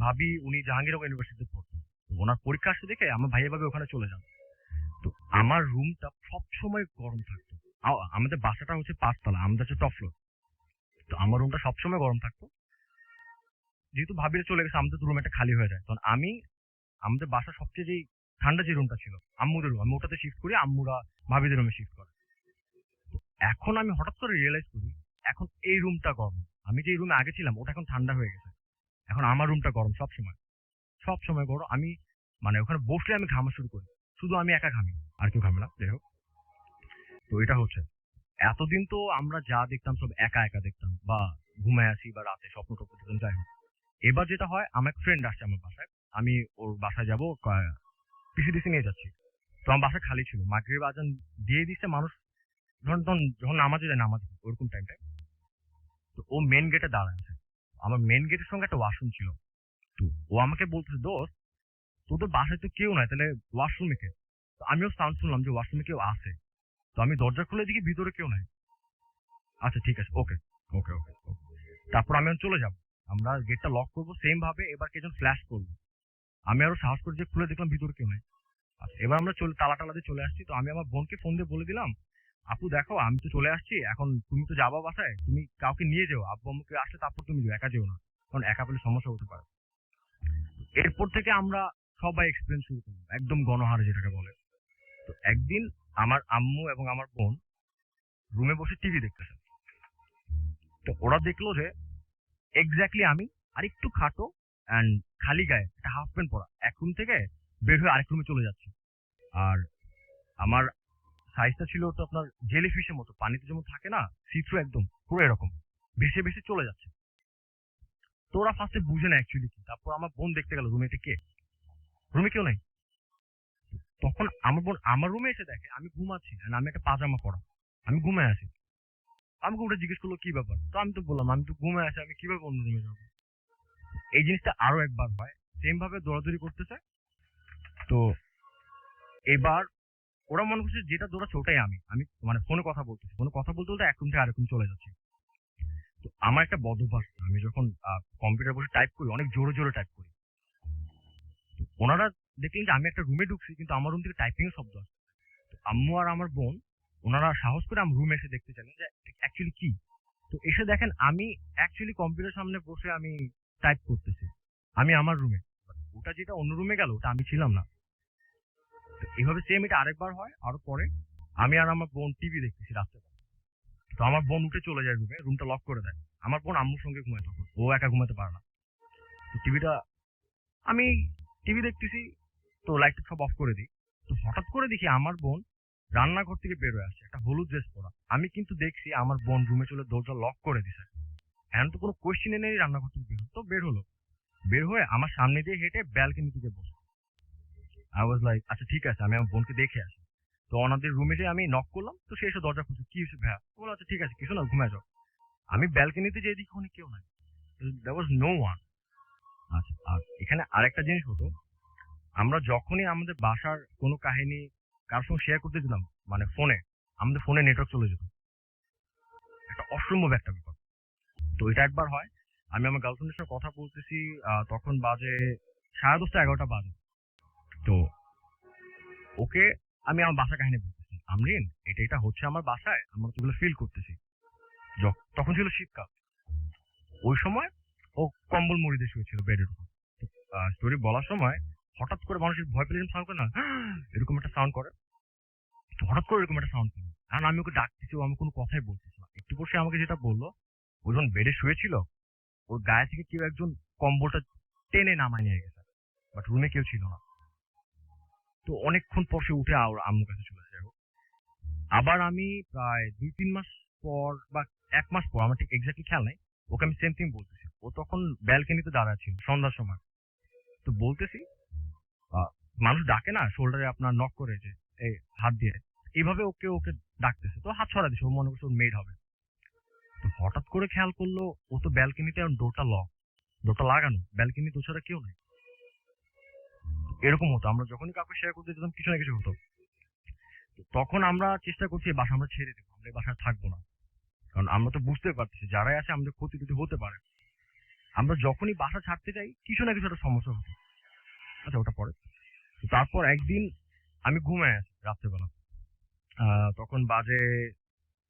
ভাবি উনি জাহাঙ্গীরনগর ইউনিভার্সিটিতে পড়তেন। তো ওনার পরীক্ষা আসতে দেখে আমার ভাইয়া ভাবি ওখানে চলে যান। তো আমার রুমটা সব সময় গরম থাকতো। আমাদের বাসাটা হচ্ছে 5 তলা, আমাদের হচ্ছে টপ ফ্লোর। তো আমার রুমটা সবসময় গরম থাকতো। যেহেতু ভাবিরা চলে গেছে, আমাদের রুম একটা খালি হয়ে যায়, তখন আমি আমাদের বাসার সবচেয়ে যে ঠান্ডা যে রুমটা ছিল আম্মুদের রুম, আমি ওটাতে শিফট করি, আম্মুরা ভাবিদের রুমে শিফট করে। এখন আমি হঠাৎ করে রিয়েলাইজ করি এখন এই রুমটা গরম, আমি যে রুমে আগে ছিলাম ওটা এখন ঠান্ডা হয়ে গেছে। এখন আমার রুমটা গরম সব সময় গরম। আমি মানে ওখানে বসলে আমি ঘামা শুরু করি, শুধু আমি একা ঘামি, আর কেউ ঘামে না। যাই হোক, তো এটা হচ্ছে, এতদিন তো আমরা যা দেখতাম সব একা একা দেখতাম, বা ঘুমায় আসি বা রাতে স্বপ্ন টপ্ন দেখতাম, যাই হোক। এবার যেটা হয়, আমার ফ্রেন্ড আসছে আমার বাসায়, আমি ওর বাসায় যাবো, পিসিডিসি নিয়ে যাচ্ছি। তো আমার বাসা খালি ছিল, মাগরিব আজান দিয়ে দিচ্ছে, মানুষ যখন নামাজে যায়, নামাজ ওরকম টাইমটায়। তো ও মেন গেটে দাঁড়ায় আছে, আমার মেন গেটের সঙ্গে একটা ওয়াশরুম ছিল। তো ও আমাকে বলতেছে, দোস্ত তোদের বাসায় তো কেউ নাই, তাহলে ওয়াশরুমে কে? তো আমিও সাউন্ড শুনলাম যে ওয়াশরুমে কেউ আছে। তো আমি দরজা খুলে দেখি ভিতরে কেউ নাই। আচ্ছা ঠিক আছে, ওকে ওকে ওকে ওকে। তারপর আমি এখন চলে যাব, আমরা গেটটা লক করবো সেম ভাবে, এবার কেজন ফ্ল্যাশ করবো। আমি আরো সাহস করে যে খুলে দেখলাম ভিতরে কেউ নাই। আচ্ছা, এবার আমরা তালা টালা দিয়ে চলে আসছি। তো আমি আমার বোনকে ফোন দিয়ে বলে দিলাম, আপু দেখো আমি তো চলে আসছি, এখন তুমি তো যাবা বাসায়, তুমি কাউকে নিয়ে যাও, আব্বু আম্মুকে আসলে তারপর তুমি যাও, একা যেও না, কারণ একা পেলে সমস্যা হতে পারে। এরপর থেকে আমরা সবাই এক্সপিরিয়েন্স শুরু করবো, একদম গণহারে যেটাকে বলে। তো একদিন আমার আম্মু এবং আমার বোন রুমে বসে টিভি দেখতেছে। তো ওরা দেখলো যে এক্স্যাক্টলি আমি আর একটু খাটো অ্যান্ড খালি গায়ে একটা হাফ প্যান্ট পরা এক রুম থেকে বের হয়ে আরেক রুমে চলে যাচ্ছে। আর আমার সাইজটা ছিল তো আপনার জেলি ফিশের মতো, পানিতে যেমন থাকে না, সিথ্রু একদম, পুরো এরকম ভেসে ভেসে চলে যাচ্ছে। তো ওরা ফার্স্টে বুঝে না অ্যাকচুয়ালি কি। তারপর আমার বোন দেখতে গেল রুমে, এটা কে, রুমে কেউ নাই। তখন আমার বোন আমার রুমে এসে দেখে আমি ঘুমাচ্ছি, and আমি একটা পাজামা পরা, আমি ঘুমায় আছি। আমাকে ওটা জিজ্ঞেস করলো কি ব্যাপার, তো আমি তো বললাম আমি তো ঘুমায় আছি, আমি কিভাবে অন্য রুমে যাবো। এই জিনিসটা আরো একবার হয়, সেম ভাবে দৌড়াদৌড়ি করতেছে। তো এবার ওরা মনে করছে যেটা দৌড়াচ্ছে ওটাই আমি আমি মানে ফোনে কথা বলতেছি, ফোনে কথা বলতে বলতে এক রুম থেকে আরেক রুম চলে যাচ্ছি। তো আমার একটা বদ অভ্যাস, আমি যখন কম্পিউটার বসে টাইপ করি অনেক জোরে জোরে টাইপ করি। ওনারা দেখলেন যে আমি একটা রুমে ঢুকছি কিন্তু আমার রুম থেকে টাইপিং এর শব্দ আসছে। তো আম্মু আর আমার বোন ওনারা সাহস করে আমার রুমে এসে দেখতে চাইলেন যে অ্যাকচুয়ালি কি। তো এসে দেখেন আমি অ্যাকচুয়ালি কম্পিউটার সামনে বসে আমি টাইপ করতেছি, আমি আমার রুমে। ওটা যেটা অন্য রুমে গেল ওটা আমি ছিলাম না। তো এইভাবে সেম এটা আরেকবার হয় আরো পরে। আমি আর আমার বোন টিভি দেখতেছি রাস্তায়। তো আমার বোন উঠে চলে যায় রুমে, রুমটা লক করে দেয়। আমার বোন আম্মুর সঙ্গে ঘুমায়, তখন ও একা ঘুমাতে পারে না। তো টিভিটা আমি টিভি দেখতেছি, তো লাইট সব অফ করে দিই। তো হঠাৎ করে দেখি আমার বোন রান্নাঘর থেকে বের হয়ে আসছে, একটা হলুদ ড্রেস পরা। আমি কিন্তু দেখছি আমার বোন রুমে চলে দরজা লক করে দিছে। এখন তো কোনো কোয়েশ্চেনে নেই, রান্নাঘর থেকে বের হলো। তো বের হলো, বের হয়ে আমার সামনে দিয়ে হেঁটে ব্যালকনি থেকে বসে। আই ওয়াজ লাইক আচ্ছা ঠিক আছে, আমি আমার বোনকে দেখে আসি। তো ওনাদের রুমে যে আমি নক করলাম, তো সে এসে দরজা খুলছে, কি হয়েছে ভাইয়া? বলো আচ্ছা ঠিক আছে, কিছু না, ঘুমায় যাও। আমি ব্যালকনিতে যেয়ে দেখি ওখানে কেউ নাই, দেয়ার ওয়াজ নো ওয়ান। আচ্ছা, আর এখানে আরেকটা জিনিস হতো, আমরা যখনই আমাদের বাসার কোনো কাহিনী কারোর সঙ্গে শেয়ার করতে দিলাম, মানে ফোনে, আমাদের ফোনে নেটওয়ার্ক চলে যেত, একটা অসম্ভব একটা ব্যাপার। তো এটা একবার হয়, আমি আমার গার্লফ্রেন্ডের সঙ্গে কথা বলতেছি, তখন বাজে 10:30 11টা বাজে। তো ওকে আমি আমার বাসা কাহিনী বলতেছি, আমরিন এটা এটা হচ্ছে আমার বাসায়, আমরা তো এগুলো ফিল করতেছি। তখন ছিল শীতকাল, ওই সময় ও কম্বল মুড়ি দিয়ে শুয়েছিল বেডের উপর। স্টোরি বলার সময় হঠাৎ করে মানুষের ভয় পেলে সাউন্ড করে না, এরকম একটা সাউন্ড করে। তো হঠাৎ করে এরকম একটা সাউন্ড করলো, কারণ আমি ওকে ডাকতেছি, ও আমি কোনো কথাই বলতেছি না। একটু পর সে আমাকে যেটা বললো, ও যখন বেডে শুয়েছিল ওর গায়ে থেকে কেউ একজন কম্বলটা টেনে নামায় নিয়ে গেছে, বাট রুমে কেউ ছিল না। তো অনেকক্ষণ পর সে উঠে আম্মুর কাছে চলে যায়। আবার আমি প্রায় 2-3 মাস পর বা 1 মাস পর, আমার ঠিক এক্স্যাক্টলি খেয়াল নাই, ওকে আমি সেম থিং বলতেছি। ও তখন ব্যালকনিতে দাঁড়ায় ছিল সন্ধ্যার সময়। তো বলতেছি, আহ, মানুষ ডাকে না শোল্ডারে আপনার নক করে, যে এই হাত দিয়ে এইভাবে ওকে ওকে ডাকতেছে। তো হাত ছড়া দিছে, ও মনে করছে ওর মেড হবে। তো হঠাৎ করে খেয়াল করলো ও তো ব্যালকনিতে ডোরটা লাগানো, ব্যালকনি তো ছাড়া কেউ নেই। এরকম হতো, আমরা যখনই কাউকে শেয়ার করতে যেতাম কিছু না কিছু হতো। তো তখন আমরা চেষ্টা করছি এই বাসা আমরা ছেড়ে দেবো, আমরা এই বাসায় থাকবো না। কারণ আমরা তো বুঝতে পারতেছি যারাই আছে আমাদের ক্ষতি টতি হতে পারে। আমরা যখনই বাসা ছাড়তে যাই কিছু না কিছু একটা সমস্যা হতো। আচ্ছা ওটা পরে। তো তারপর একদিন আমি ঘুমায় আছি রাত্রেবেলা। তখন বাজে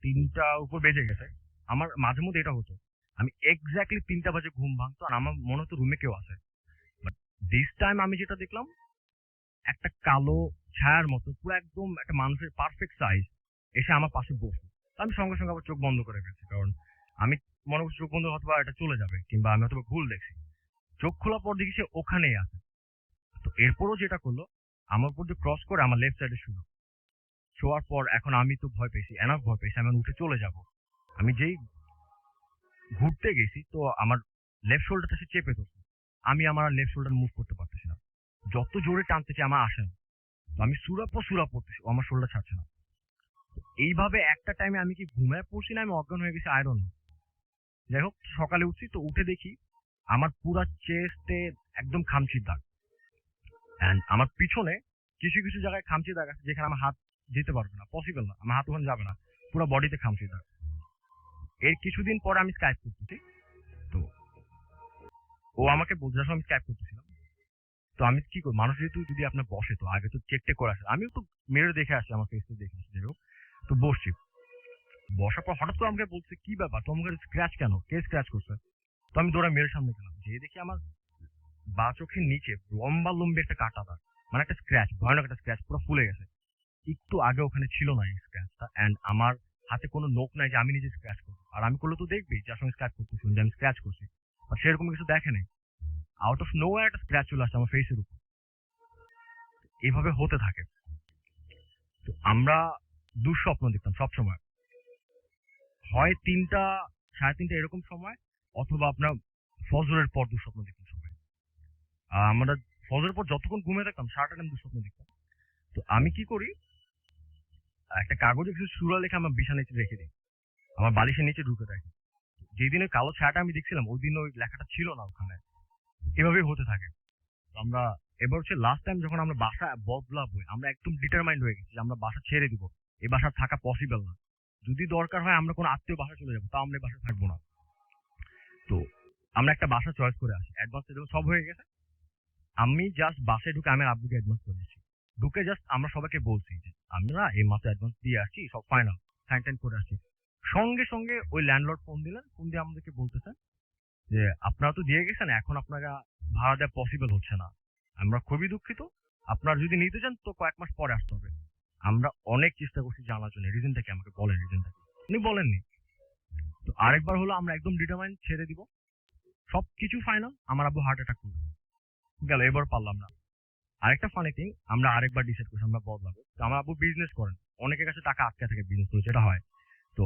৩টা উপর বেজে গেছে। আমার মাঝে মধ্যে এটা হতো, আমি এক্স্যাক্টলি ৩টা বাজে ঘুম ভাঙতো আর আমার মনে হতো রুমে কেউ আছে। বাট দিস টাইম আমি যেটা দেখলাম, একটা কালো ছায়ার মতো পুরো একদম একটা মানুষের পারফেক্ট সাইজ এসে আমার পাশে বসে। আমি সঙ্গে সঙ্গে আবার চোখ বন্ধ করে ফেলছি, কারণ আমি মনে করছি চোখ বন্ধ হয়তো এটা চলে যাবে, কিংবা আমি হয়তো ভুল দেখছি। চোখ খোলার পর দেখি সে ওখানেই আছে। তো এরপরও যেটা করলো, আমার উপর দিয়ে ক্রস করে আমার লেফট সাইডে শুলো। শোয়ার পর এখন আমি তো ভয় পেয়েছি, এনাফ ভয় পেয়েছি, আমি উঠে চলে যাব। আমি যেই ঘুরতে গেছি তো আমার লেফট শোল্ডারটা সে চেপে ধরছে। আমি আমার লেফট শোল্ডার মুভ করতে পারতেছি না, যত জোরে টানতেছি আমার আসে না। তো আমি সুরা পড়তেছি, ও আমার শোল্ডার ছাড়ছে না। তো এইভাবে একটা টাইমে আমি কি ঘুমায় পড়ছি না আমি অজ্ঞান হয়ে গেছি আয়রন। যাই হোক, সকালে উঠছি তো উঠে দেখি আমার পুরা চেস্টে একদম খামচির দাগ, এন্ড আমার পিছনে কিছু কিছু জায়গায় খামচির দাগ আছে যেখানে আমার হাত যেতে পারবে না, পসিবল না, আমার হাত ওখানে যাবে না, পুরো বডিতে খামচির দাগ। এর কিছুদিন পরে আমি স্কাইপ করতেছি, তো ও আমাকে বলছে যখন আমি স্কাইপ করতেছিলাম, তো আমি কি করি, মানুষ যেহেতু যদি আপনার বসে তো আগে তো চেক টেক করে আসে, আমিও তো মেরে দেখে আসি, আমার ফেস দেখে আসি। যাই হোক, তো বসছি, বসার পর হঠাৎ করে আমাকে বলছে কি ব্যাপার তোমাকে স্ক্র্যাচ কেন, কে স্ক্র্যাচ করছে? তো আমি দৌড়া মেয়ের সামনে গেলাম, যে দেখি আমার বা চোখের নিচে লম্বা লম্বি একটা কাটা দাগ, মানে একটা স্ক্র্যাচ, ভয়ানক একটা স্ক্র্যাচ, পুরো ফুলে গেছে। একটু আগে ওখানে ছিল না এই স্ক্র্যাচটা, এন্ড আমার হাতে কোনো নোক নাই যে আমি নিজে স্ক্র্যাচ করবো, আর আমি করলে তো দেখবি যার সঙ্গে স্ক্র্যাচ করতেছি যে আমি স্ক্র্যাচ করছি, আর সেরকম কিছু দেখে নেই। আউট অফ নো একটা স্ক্র্যাচ চলে আসছে আমার ফেসের উপর। এইভাবে হতে থাকে। তো আমরা দুঃস্বপ্ন দেখতাম সবসময়, হয় ৩টা ৩:৩০ এরকম সময়, অথবা আপনার ফজরের পর দুঃস্বপ্ন দেখতাম সবাই। আমরা ফজরের পর যতক্ষণ ঘুমিয়ে থাকতাম সারাটা টাইম দুঃস্বপ্ন দেখতাম। তো আমি কি করি, একটা কাগজে কিছু সূরা লেখা আমার বিছানার নিচে রেখে দিই, আমার বালিশের নিচে ঢুকে রাখি। যেদিন ওই কালো ছায়াটা আমি দেখছিলাম ওই দিন ওই লেখাটা ছিল না ওখানে। এভাবেই হতে থাকে। তো আমরা এবার হচ্ছে লাস্ট টাইম যখন আমরা বাসা বদলাবো, আমরা একদম ডিটারমাইন্ড হয়ে গেছি যে আমরা বাসা ছেড়ে দিব, এই বাসা থাকা পসিবল না। যদি দরকার হয় আমরা কোনো আত্মীয় বাসা চলে যাবো, তাও আমরা এই বাসায় থাকবো না। তো আমরা একটা বাসা চয়েস করে আসি, অ্যাডভান্স সব হয়ে গেছে। আমি জাস্ট বাসায় ঢুকে আমি আর আব্বুকে অ্যাডভান্স করে আসছি। ঢুকে জাস্ট আমরা সবাইকে বলছি যে আমরা এই মাসে অ্যাডভান্স দিয়ে আসছি, সব ফাইনাল সাইন টাইন করে আসছি। সঙ্গে সঙ্গে ওই ল্যান্ডলর্ড ফোন দিলেন, ফোন দিয়ে আমাদেরকে বলতেছেন যে আপনারা তো দিয়ে গেছেন, এখন আপনারা ভাড়া দেওয়া পসিবল হচ্ছে না, আমরা খুবই দুঃখিত, আপনারা যদি নিতে চান তো কয়েক মাস পরে আসতে হবে। আমরা অনেক চেষ্টা করছি জানার জন্য রিজনটা কি, আমাকে বলেন রিজনটা কি। উনি বলেননি। তো আরেকবার হলো আমরা একদম ডিটারমাইন্ড ছেড়ে দিব, সবকিছু ফাইনাল, আমার আব্বু হার্ট অ্যাটাক করবে গেল, এবার পারলাম না। আরেকটা ফানি থিং, আমরা আরেকবার ডিসাইড করছি আমরা বদলাবো। তো আমার আব্বু বিজনেস করেন, অনেকের কাছে টাকা আটকে থাকে বিজনেস করে, যেটা হয়। তো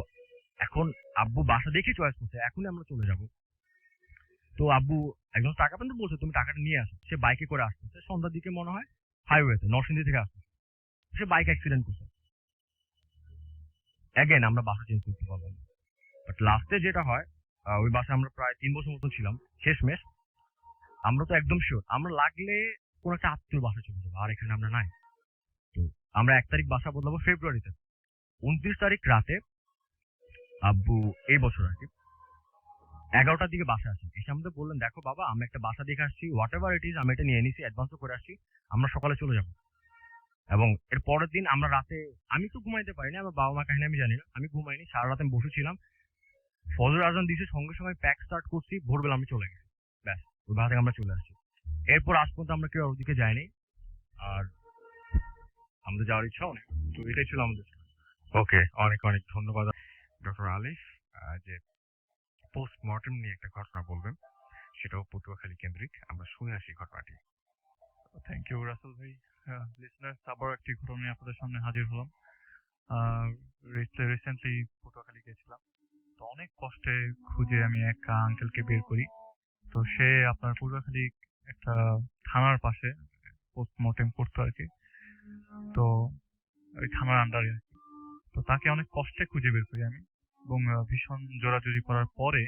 এখন আব্বু বাসা দেখে চয়েস করছে এখনই আমরা চলে যাব। তো আব্বু একজন টাকা পেন বলছে তুমি টাকাটা নিয়ে আসো। সে বাইকে করে আসতেছে সন্ধ্যার দিকে মনে হয়, হাইওয়েতে নরসিংদী থেকে আসছে, সে বাইক অ্যাক্সিডেন্ট করছে। অ্যাগেন আমরা বাসা চেঞ্জ করতে পারবো না। বাট লাস্টে যেটা হয়, ওই বাসে আমরা প্রায় ৩ বছর মতো ছিলাম। শেষমেশ আমরা তো একদম শিওর আমরা লাগলে কোন একটা আত্মীয় বাসা চলে যাবো, আর এখানে আমরা নাই। তো আমরা ১ তারিখ বাসা বদলাবো ফেব্রুয়ারিতে। ২৯ তারিখ রাতে আব্বু, এই বছর আর কি, ১১টার দিকে বাসা আসেন, এসে আমাদের বললেন দেখো বাবা আমি একটা বাসা দেখে আসছি, হোয়াট এভার ইট ইজ, আমি এটা নিয়ে নিছি, অ্যাডভান্সও করে আসছি, আমরা সকালে চলে যাবো। এবং এর পরের দিন আমরা রাতে, আমি তো ঘুমাইতে পারিনি, আমার বাবা মা কাহিনী আমি জানি না, আমি ঘুমাইনি, সারা রাত আমি বসেছিলাম। ফজর আজান দিছে, সঙ্গে সঙ্গে প্যাক স্টার্ট করছি, ভোরবেলা আমি চলে গেছি। ব্যাস, ওই বাসা থেকে আমরা চলে আসছি। এরপর আজ পর্যন্ত আমরা কেউ আর ওদিকে যাইনি, আর আমাদের যাওয়ার ইচ্ছাও নেই। তো এটাই ছিল আমাদের। ওকে, অনেক অনেক ধন্যবাদ ডক্টর আলিফ, যে পোস্টমর্টেম নিয়ে একটা ঘটনা বলবেন, সেটাও পটুয়াখালী কেন্দ্রিক। আমরা শুনে আসি ঘটনাটি। থ্যাংক ইউ রাসেল ভাই। লিসনার্স, আবার একটি ঘটনা নিয়ে আপনাদের সামনে হাজির হলাম। রিসেন্টলি পটুয়াখালী গেছিলাম, তো অনেক কষ্টে খুঁজে আমি এক আঙ্কেলকে বের করি। তো সে আপনার পটুয়াখালী একটা থানার পাশে পোস্টমর্টেম করতো আর কি, তো ওই থানার আন্ডারে আর কি। তো তাকে অনেক কষ্টে খুঁজে বের করি আমি, এবং ভীষণ জোরাজুরি করার পরে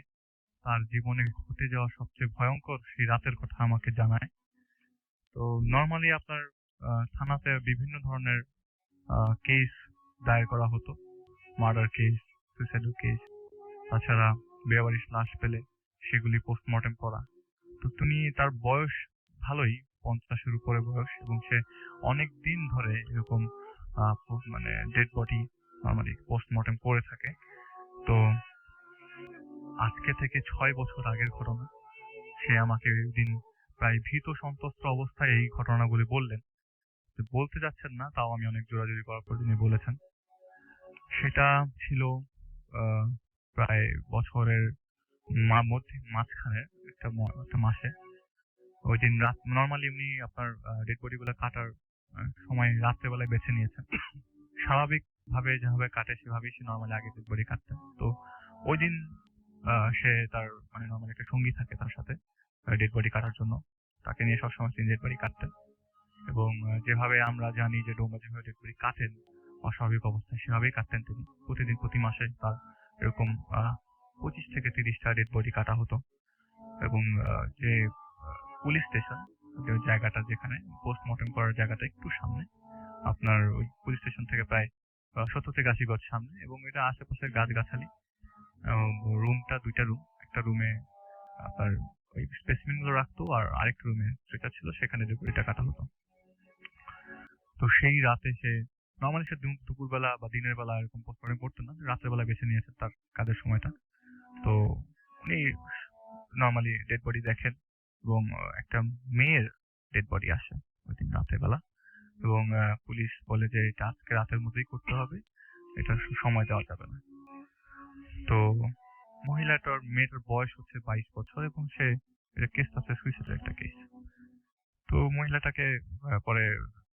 তার জীবনে ঘটে যাওয়া সবচেয়ে ভয়ঙ্কর সেই রাতের কথা আমাকে জানায়। তো নর্মালি আপনার থানাতে বিভিন্ন ধরনের কেস দায়ের করা হতো, মার্ডার কেস, সুইসাইডাল কেস, তাছাড়া বেওয়ারিশ লাশ পেলে সেগুলি পোস্টমর্টেম করা। তো তুমি, তার বয়স ভালোই, 50-এর উপরে বয়স, এবং সে অনেক দিন ধরে এরকম মানে ডেড বডি নর্মালি পোস্টমর্টেম করে থাকে। তো আজকে থেকে 6 বছর আগের ঘটনা। সে আমাকে দিন প্রায় ভীত সন্ত্রস্ত অবস্থায় এই ঘটনাগুলি বললেন। তো বলতে যাচ্ছেন না, তাও আমি অনেক জোরাজুরি করার পর তিনি বলেছেন। সেটা ছিল আহ, প্রায় বছরের মাঝখানে একটা মাসে। ওই দিন রাত, নর্মালি উনি আপনার ডেড বডি গুলো কাটার সময় রাত্রেবেলায় বেছে নিয়েছেন। স্বাভাবিক ভাবে যেভাবে কাটে সেভাবেই সে নর্মালি আগে ডেড বডি কাটতেন। তো ওই দিন সে তার মানে নর্মালি একটা সঙ্গী থাকে তার সাথে ডেড বডি কাটার জন্য, তাকে নিয়ে সবসময় তিনি ডেড বডি কাটতেন। এবং যেভাবে আমরা জানি যে ডোমরা যেভাবে ডেড বডি কাটেন অস্বাভাবিক অবস্থায়, সেভাবেই কাটতেন তিনি। প্রতিদিন প্রতি মাসে তার এরকম 25 থেকে 30টা ডেড বডি কাটা হতো। এবং যে পুলিশ স্টেশন, যে জায়গাটা যেখানে পোস্টমর্টেম করার জায়গাটা একটু সামনে, আপনার ওই পুলিশ স্টেশন থেকে প্রায় 70 থেকে 80 গজ সামনে, এবং এটা আশেপাশের গাছগাছালি। রুমটা 2টা রুম, একটা রুমে আপনার ওই স্পেসিমেন গুলো রাখতো, আর আরেকটা রুমে যেটা ছিল সেখানে ডেড বডিটা কাটা হতো। তো সেই রাতে সে নর্মালি সে দুপুরবেলা বা দিনের বেলা এরকম পোস্টমর্টেম করতো না, রাতের বেলা বেছে নিয়েছে তার কাজের সময়টা। তো উনি নর্মালি ডেড বডি দেখেন, এবং একটা মেয়ের ডেড বডি আসে ওই দিন রাতের বেলা। এবং পুলিশ বলে যে এটা আজকে রাতের মধ্যেই করতে হবে, এটা সময় দেওয়া যাবে না। তো মেয়েটার বয়স হচ্ছে 22 বছর, এবং সে এটা কেসটা হচ্ছে সুইসাইডের একটা কেস। তো মহিলাটাকে পরে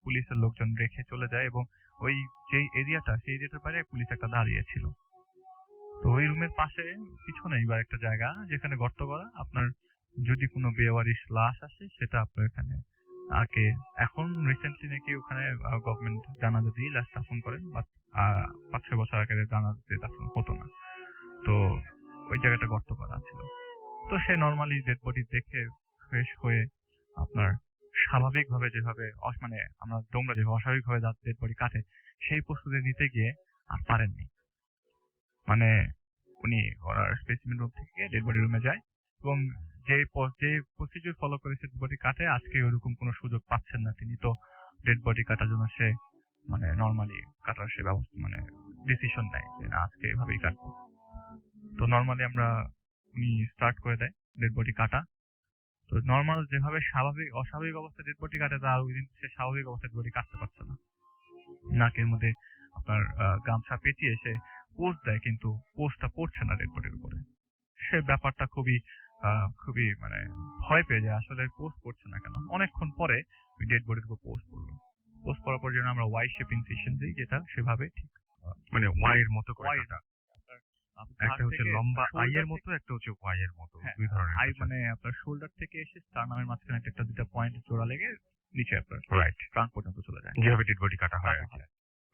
পুলিশের লোকজন রেখে চলে যায়, এবং ওই যে এরিয়াটা, সেই এরিয়াটার বাইরে পুলিশ একটা দাঁড়িয়ে ছিল। তো ওই রুমের পাশে পিছনে এবার একটা জায়গা যেখানে গর্ত করা, আপনার যদি কোনো বেওয়ারিশ লাশ আসে সেটা আপনার এখানে আগে, এখন রিসেন্টলি নাকি ওখানে গভর্নমেন্ট জানাজা দিয়ে লাশ দাফন করেন, বাট 5-6 বছর আগে জানাজা দিয়ে দাফন হতো না। তো ওই জায়গাটা গর্ত করা ছিল। তো সে নর্মালি ডেড বডি দেখে ফ্রেশ হয়ে আপনার স্বাভাবিকভাবে যেভাবে মানে আমরা তোমরা যেভাবে অস্বাভাবিকভাবে ডেড বডি কাটে সেই প্রস্তুতি নিতে গিয়ে আর পারেননি। মানে উনি ওনার স্পেসিমেন রুম থেকে ডেড বডি রুমে যায়, এবং যে প্রসিডিউর ফলো করে ডেড বডি কাটে, আজকে ওরকম কোনো সুযোগ পাচ্ছেন না তিনি। তো ডেড বডি কাটার জন্য সে মানে নর্মালি কাটার সে ব্যবস্থা মানে ডিসিশন নেয় যে না, আজকে এভাবেই কাটবো। তো নর্মালি আমরা উনি স্টার্ট করে দেয় ডেড বডি কাটা। তো নর্মাল যেভাবে অস্বাভাবিক অবস্থায় ডেড বডি কাটে, তার ওই দিন সে স্বাভাবিক অবস্থায় ডেড বডি কাটতে পারছে না। নাকের মধ্যে আপনার গামছা পেঁচিয়ে সে পোস্ট দেয়, কিন্তু পোস্টটা পড়ছে না ডেড বডির উপরে। সে ব্যাপারটা খুবই মানে ভয় পেয়ে যায়, আসলে পোস্ট পড়ছে না কেন। অনেকক্ষণ পরে ওই ডেড বডির উপর পোস্ট পড়লো। পোস্ট পড়ার পর যেন আমরা ওয়াই শেপ ইনসিশন দিই, যেটা সেভাবে ঠিক মানে ওয়াই এর মতো করে ওয়াই কাটা। একটা হচ্ছে লম্বা আই এর মতো, একটা হচ্ছে ওয়াই এর মতো, দুই ধরনের আই মানে আপনার শোল্ডার থেকে এসে স্টার্নামের মাঝখানে একটা 2টা পয়েন্ট জোড়া লেগে নিচে আপনার রাইট ট্রাঙ্ক পর্যন্ত চলে যায়, যেভাবে ডেড বডি কাটা হয়।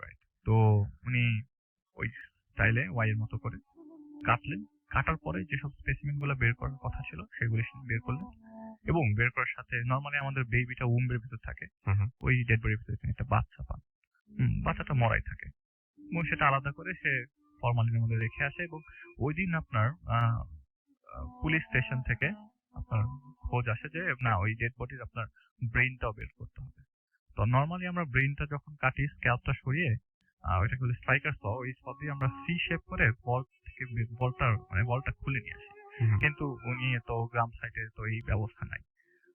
রাইট। তো উনি ওই স্টাইলে ওয়াই এর মতো করে কাটলেন। কাটার পরে যেসব স্পেসিমেন গুলো বের করার কথা ছিল সেগুলি বের করলেন, এবং বের করার সাথে নর্মালি আমাদের বেবিটা উম্বের ভিতর থাকে, ওই ডেড বডির ভিতরে একটা বাচ্চা পান, বাচ্চাটা মরাই থাকে, এবং সেটা আলাদা করে সে ফরমালিনের মধ্যে রেখে আসে। এবং ওই দিন আপনার পুলিশ স্টেশন থেকে আপনার খোঁজ আসে যে না, ওই ডেড বডির আপনার ব্রেইনটাও বের করতে হবে। তো নর্মালি আমরা ব্রেইনটা যখন কাটি, স্ক্যালপটা সরিয়ে ওইটাকে বলে স্ট্রাইকার স, ওই স দিয়ে আমরা সি শেপ করে বল থেকে বলটা খুলে নিয়ে আসি। কিন্তু উনি তো গ্রাম সাইডে তো এই ব্যবস্থা নাই।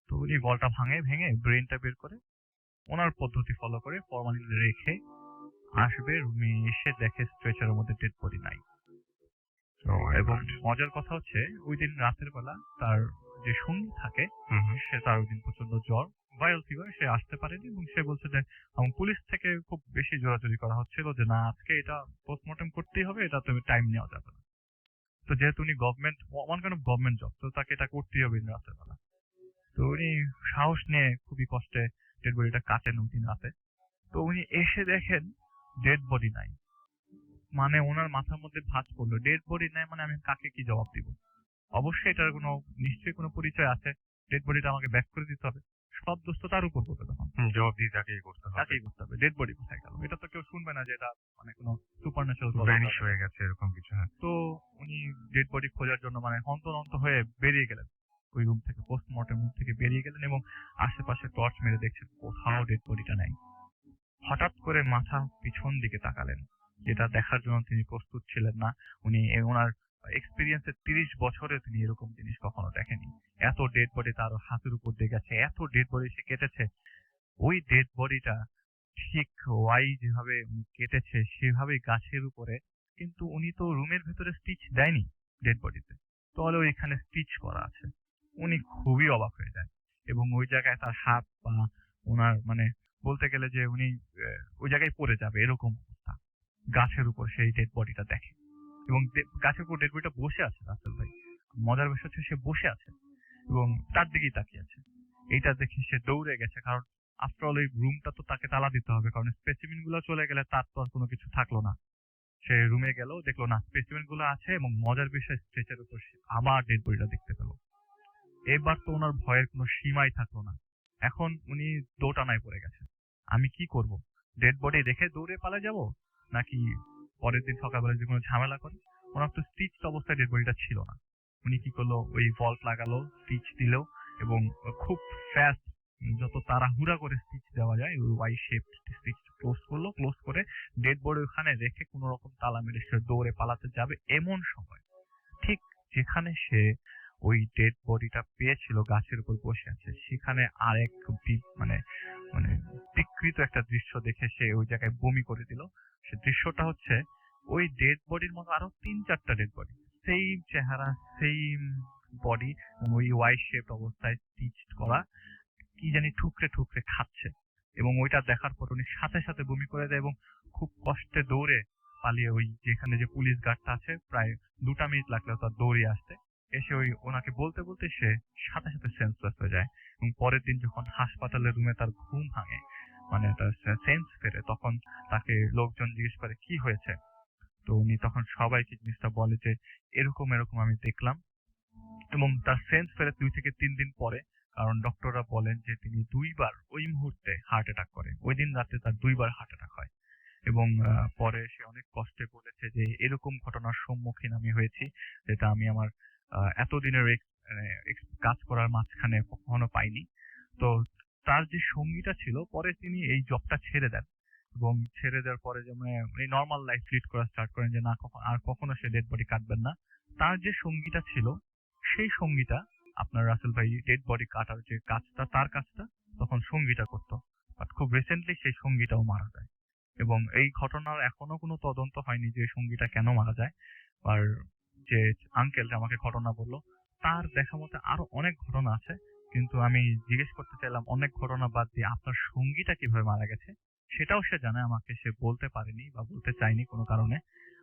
তো উনি বলটা ভেঙে ব্রেইনটা বের করে ওনার পদ্ধতি ফলো করে ফরমালিন রেখে আসবে, রুমে এসে দেখে স্ট্রেচারের মধ্যে ডেড বডি নাই। এবং মজার কথা হচ্ছে ওই দিন রাতের বেলা তার যে সঙ্গী থাকে, সে তার ওই দিন প্রচন্ড জ্বর, ভাইরাল ফিভার, সে আসতে পারেনি। এবং সে বলছে যে পুলিশ থেকে খুব বেশি জোরাজোরি করা হচ্ছিল যে না, আজকে এটা পোস্টমর্টম করতেই হবে, এটা তুমি টাইম নেওয়া যাবে না। তো যেহেতু উনি গভর্নমেন্ট জব, তো তাকে এটা করতেই হবে রাতের বেলা। তো উনি সাহস নিয়ে খুবই কষ্টে ডেড বডিটা কাটেন ওই দিন রাতে। তো উনি এসে দেখেন ডেড বডি নাই। মানে ওনার মাথার মধ্যে ভাঁজ পড়লো, ডেড বডি নাই মানে আমি কাকে কি জবাব দিব? অবশ্যই এটার নিশ্চয়ই কোনো পরিচয় আছে, ডেড বডিটা আমাকে ব্যাক করে দিতে হবে। সব দোষ তো তার উপর পড়বে তখন। জবাবদিহি তাকেই করতে হবে। তাকেই করতে হবে। ডেড বডি কোথায় গেল? এটা তো কেউ শুনবে না যে এটা মানে কোনো সুপারন্যাচারাল ভ্যানিশ হয়ে গেছে এরকম কিছু। হ্যাঁ। তো উনি ডেড বডি খোঁজার জন্য মানে হন্তদন্ত হয়ে বেরিয়ে গেলেন ওই রুম থেকে, পোস্টমর্টেম রুম থেকে বেরিয়ে গেলেন এবং আশেপাশে টর্চ মেরে দেখছেন কোথাও ডেড বডিটা নাই। হঠাৎ করে মাথা পিছন দিকে তাকালেন, যেটা দেখার জন্য তিনি প্রস্তুত ছিলেন না। উনি ওনার এক্সপিরিয়েন্সে 30 বছরে তিনি এরকম জিনিস কখনো দেখেনি। এত ডেড বডি তার হাতের উপর দিয়ে গেছে, এত ডেড বডি সে কেটেছে। ওই ডেড বডিটা ঠিক ওয়াই যেভাবে উনি কেটেছে সেভাবেই গাছের উপরে, কিন্তু উনি তো রুমের ভেতরে স্টিচ দেয়নি ডেড বডিতে, তাহলে এখানে স্টিচ করা আছে। উনি খুবই অবাক হয়ে যায় এবং ওই জায়গায় তার হাত পা ওনার মানে বলতে গেলে যে উনি ওই জায়গায় পড়ে যাবে এরকম অবস্থা। গাছের উপর সেই ডেড বডিটা দেখে এবং গাছের উপর ডেড বডিটা বসে আছে রাসেল ভাই। মজার বিষয় হচ্ছে সে বসে আছে এবং তার দিকেই তাকিয়ে আছে। এইটা দেখে সে দৌড়ে গেছে, কারণ আফটার অল ওই রুমটা তো তাকে তালা দিতে হবে, কারণ স্পেসিমেন গুলো চলে গেলে তার তো আর কোনো কিছু থাকলো না। সে রুমে গেল, দেখলো না স্পেসিমেন গুলো আছে এবং মজার বিষয় স্ট্রেচের উপর সে আবার ডেড বডিটা দেখতে পেল। এবার তো ওনার ভয়ের কোনো সীমাই থাকলো না। এখন উনি দোটানায় পড়ে গেছে, আমি কি করব? ডেড বডি দেখে দৌড়ে পালা যাব, নাকি পরের দিন সকালবেলা যে কোনো ঝামেলা করে? ওনার তো স্টিচ অবস্থায় ডেড বডিটা ছিল না। উনি কি করলো, ওই ভল্ট লাগালো, স্টিচ দিল এবং খুব ফাস্ট যত তাড়াহুড়া করে স্টিচ দেওয়া যায় ওই ওয়াই শেপ স্টিচ ক্লোজ করলো। ক্লোজ করে ডেড বডি ওখানে রেখে কোনো রকম তালা মেরে সে দৌড়ে পালাতে যাবে, এমন সময় ঠিক যেখানে সে ওই ডেড বডিটা পেয়েছিল গাছের উপর বসে আছে, সেখানে আরেক মানে মানে বিকৃত একটা দৃশ্য দেখে সে ওই জায়গায় বমি করে দিল। সে দৃশ্যটা হচ্ছে ওই ডেড বডির মতো আরো 3-4টা ডেড বডি, সেম চেহারা, সেম বডি, ওই ওয়াই শেপ অবস্থায় স্টিচ করা, কি জানি ঠুকরে ঠুকরে খাচ্ছে। এবং ওইটা দেখার পর উনি সাথে সাথে বমি করে দেয় এবং খুব কষ্টে দৌড়ে পালিয়ে ওই যেখানে যে পুলিশ গার্ডটা আছে, প্রায় 2টা মিনিট লাগলো তার দৌড়িয়ে আসতে, এসে ওই ওনাকে বলতে বলতে সে সাথে সাথে সেন্সলেস হয়ে যায়। এবং পরের দিন যখন হাসপাতালের রুমে তার ঘুম ভাঙে, মানে তার সেন্স ফেরে, তখন তাকে লোকজন জিজ্ঞেস করে কি হয়েছে। তো উনি তখন সবাইকে জিনিসটা বলে যে এরকম এরকম আমি দেখলাম। এবং তার সেন্স ফেরে 2 থেকে 3 দিন পরে, কারণ ডক্টররা বলেন যে তিনি 2বার ওই মুহূর্তে হার্ট অ্যাটাক করে। ওই দিন রাতে তার 2বার হার্ট অ্যাটাক হয়। এবং পরে সে অনেক কষ্টে বলেছে যে এরকম ঘটনার সম্মুখীন আমি হয়েছি, যেটা আমি আমার এতদিনের কাজ করার মাঝখানে কখনো পাইনি। তো তার যে সঙ্গীটা ছিল, পরে তিনি এই জবটা ছেড়ে দেন এবং ছেড়ে দেওয়ার পরে যে মানে নর্মাল লাইফ লিড করা স্টার্ট করেন, যে না আর কখনো সে ডেড বডি কাটবেন না। তার যে সঙ্গীটা ছিল, সেই সঙ্গীটা আপনার রাসেল ভাই ডেড বডি কাটার যে কাজটা, তার কাজটা তখন সঙ্গীটা করতো। বাট খুব রিসেন্টলি সেই সঙ্গীটাও মারা যায় এবং এই ঘটনার এখনো কোনো তদন্ত হয়নি যে সঙ্গীটা কেন মারা যায়। আর যে আঙ্কেলটা আমাকে ঘটনা বললো, তার দেখা মতে আরো অনেক ঘটনা আছে, কিন্তু আমি জিজ্ঞেস করতে চাইলাম অনেক ঘটনা বাদ দিয়ে আপনার সঙ্গীটা কিভাবে মারা গেছে সেটাও সে জানে, আমাকে সে বলতে পারেনি বা বলতে চায়নি কোনো কারণে।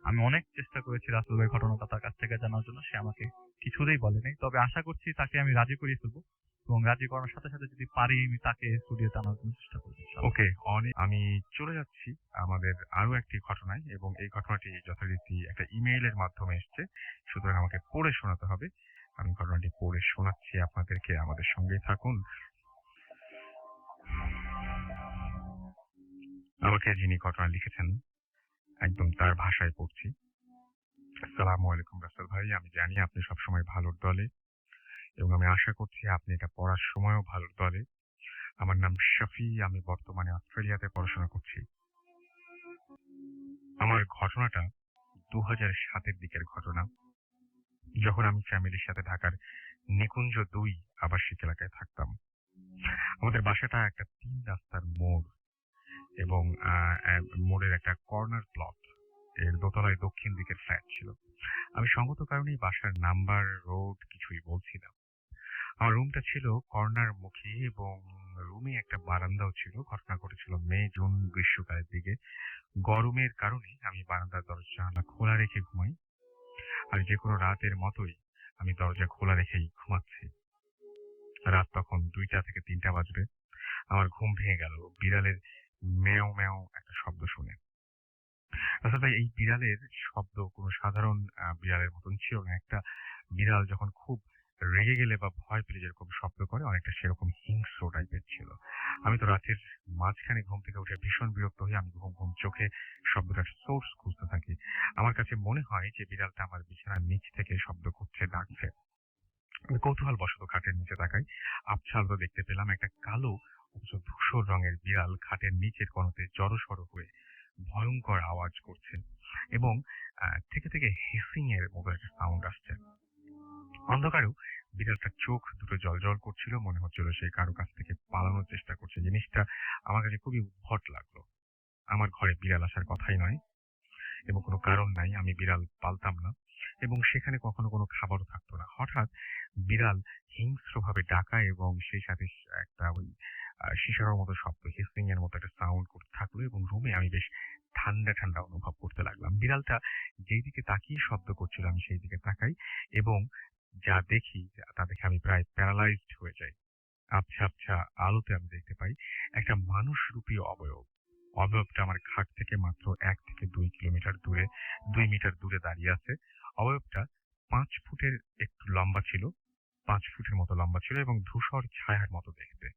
আমি অনেক চেষ্টা করেছি রাসেল ভাই ঘটনাটা তার কাছ থেকে জানার জন্য, সে আমাকে কিছুতেই বলেনি। তবে আশা করছি তাকে আমি রাজি করিয়ে ফেলবো এবং রাজি করানোর সাথে সাথে যদি পারি আমি তাকে স্টুডিওতে আনার জন্য চেষ্টা করবো। ওকে, আমি চলে যাচ্ছি আমাদের আরো একটি ঘটনায়, এবং এই ঘটনাটি যথারীতি একটা ইমেইলের মাধ্যমে এসছে, সুতরাং আমাকে পড়ে শোনাতে হবে। আমি ঘটনাটি পড়ে শোনাচ্ছি আপনাদেরকে, আমাদের সঙ্গেই থাকুন। আমাকে যিনি ঘটনা লিখেছেন একদম তার ভাষায় পড়ছি। আসসালামু আলাইকুম রাসেল ভাই, আমি জানি আপনি সবসময় ভালোর দলে এবং আমি আশা করছি আপনি এটা পড়ার সময়ও ভালোর দলে। আমার নাম শফি, আমি বর্তমানে অস্ট্রেলিয়াতে পড়াশোনা করছি। আমার ঘটনাটা 2007-এর দিকের ঘটনা, যখন আমি ফ্যামিলির সাথে ঢাকার নিকুঞ্জ 2 আবাসিক এলাকায় থাকতাম। আমাদের বাসাটা একটা 3 রাস্তার মোড় এবং মোড়ের একটা কর্নার প্লট, এর দোতলায় দক্ষিণ দিকের ফ্ল্যাট ছিল। আমি সঙ্গত কারণেই বাসার নাম্বার, রোড কিছুই বলছি না। আমার রুমটা ছিল কর্নার মুখী এবং রুমে একটা বারান্দাও ছিল। ঘটনা ঘটেছিল মে জুন গ্রীষ্মকালের দিকে। গরমের কারণে আমি বারান্দার দরজা খোলা রেখে ঘুমাই, আর যে কোনো রাতের মতোই আমি দরজা খোলা রেখেই ঘুমাচ্ছি। রাত তখন 2টা থেকে 3টা বাজবে। আমার ঘুম ভেঙে গেল বিড়ালের মেও মেও একটা শব্দ শুনে। আসলে এই বিড়ালের শব্দ কোনো সাধারণ বিড়ালের মতন ছিল না। একটা বিড়াল যখন খুব রেগে গেলে বা ভয় পেলে যেরকম শব্দ করে অনেকটা সেরকম হিংস্র টাইপের ছিল। আমি তো রাতের মাঝখানে ঘুম থেকে উঠে ভীষণ বিরক্ত হয়ে আমি ঘুম ঘুম চোখে শব্দটার সোর্স খুঁজতে থাকি। আমার কাছে মনে হয় যে বিড়ালটা আমার বিছানার নিচ থেকে শব্দ করছে, ডাকছে। আমি কৌতূহলবশত খাটের নিচে তাকাই। আবছা আলোতে দেখতে পেলাম একটা কালো অথচ ধূসর রঙের বিড়াল খাটের নিচের কোণতে জড়সড় হয়ে ভয়ঙ্কর আওয়াজ করছে এবং থেকে থেকে হিসিং এর মতো একটা সাউন্ড আসছে। অন্ধকারেও বিড়ালটার চোখ দুটো জ্বলজ্বল করছিল, মনে হচ্ছিল সে কারো কাছ থেকে পালানোর চেষ্টা করছে। জিনিসটা আমার কাছে খুবই উদ্ভট লাগলো। আমার ঘরে বিড়াল আসার কথাই নয় এবং কোনো কারণ নাই, আমি বিড়াল পালতাম না এবং সেখানে কখনো কোনো খাবারও থাকতো না। হঠাৎ বিড়াল হিংস্রভাবে ডাকা এবং সেই সাথে একটা ওই শিশার মতো শব্দ, হিসিং এর মতো একটা সাউন্ড করতে থাকলো এবং রুমে আমি বেশ ঠান্ডা ঠান্ডা অনুভব করতে লাগলাম। বিড়ালটা যেই দিকে তাকিয়ে শব্দ করছিল আমি সেই দিকে তাকাই এবং যা দেখি তা দেখে আমি প্রায় প্যারালাইজড হয়ে যাই। আবছা আবছা আলোতে আমি দেখতে পাই একটা মানুষরূপী অবয়ব। অবয়বটা আমার খাট থেকে মাত্র 1 থেকে 2 কিলোমিটার দূরে, 2 মিটার দূরে দাঁড়িয়ে আছে। অবয়বটা 5 ফুটের একটু লম্বা ছিল, 5 ফুটের মতো লম্বা ছিল এবং ধূসর ছায়ার মতো দেখতে।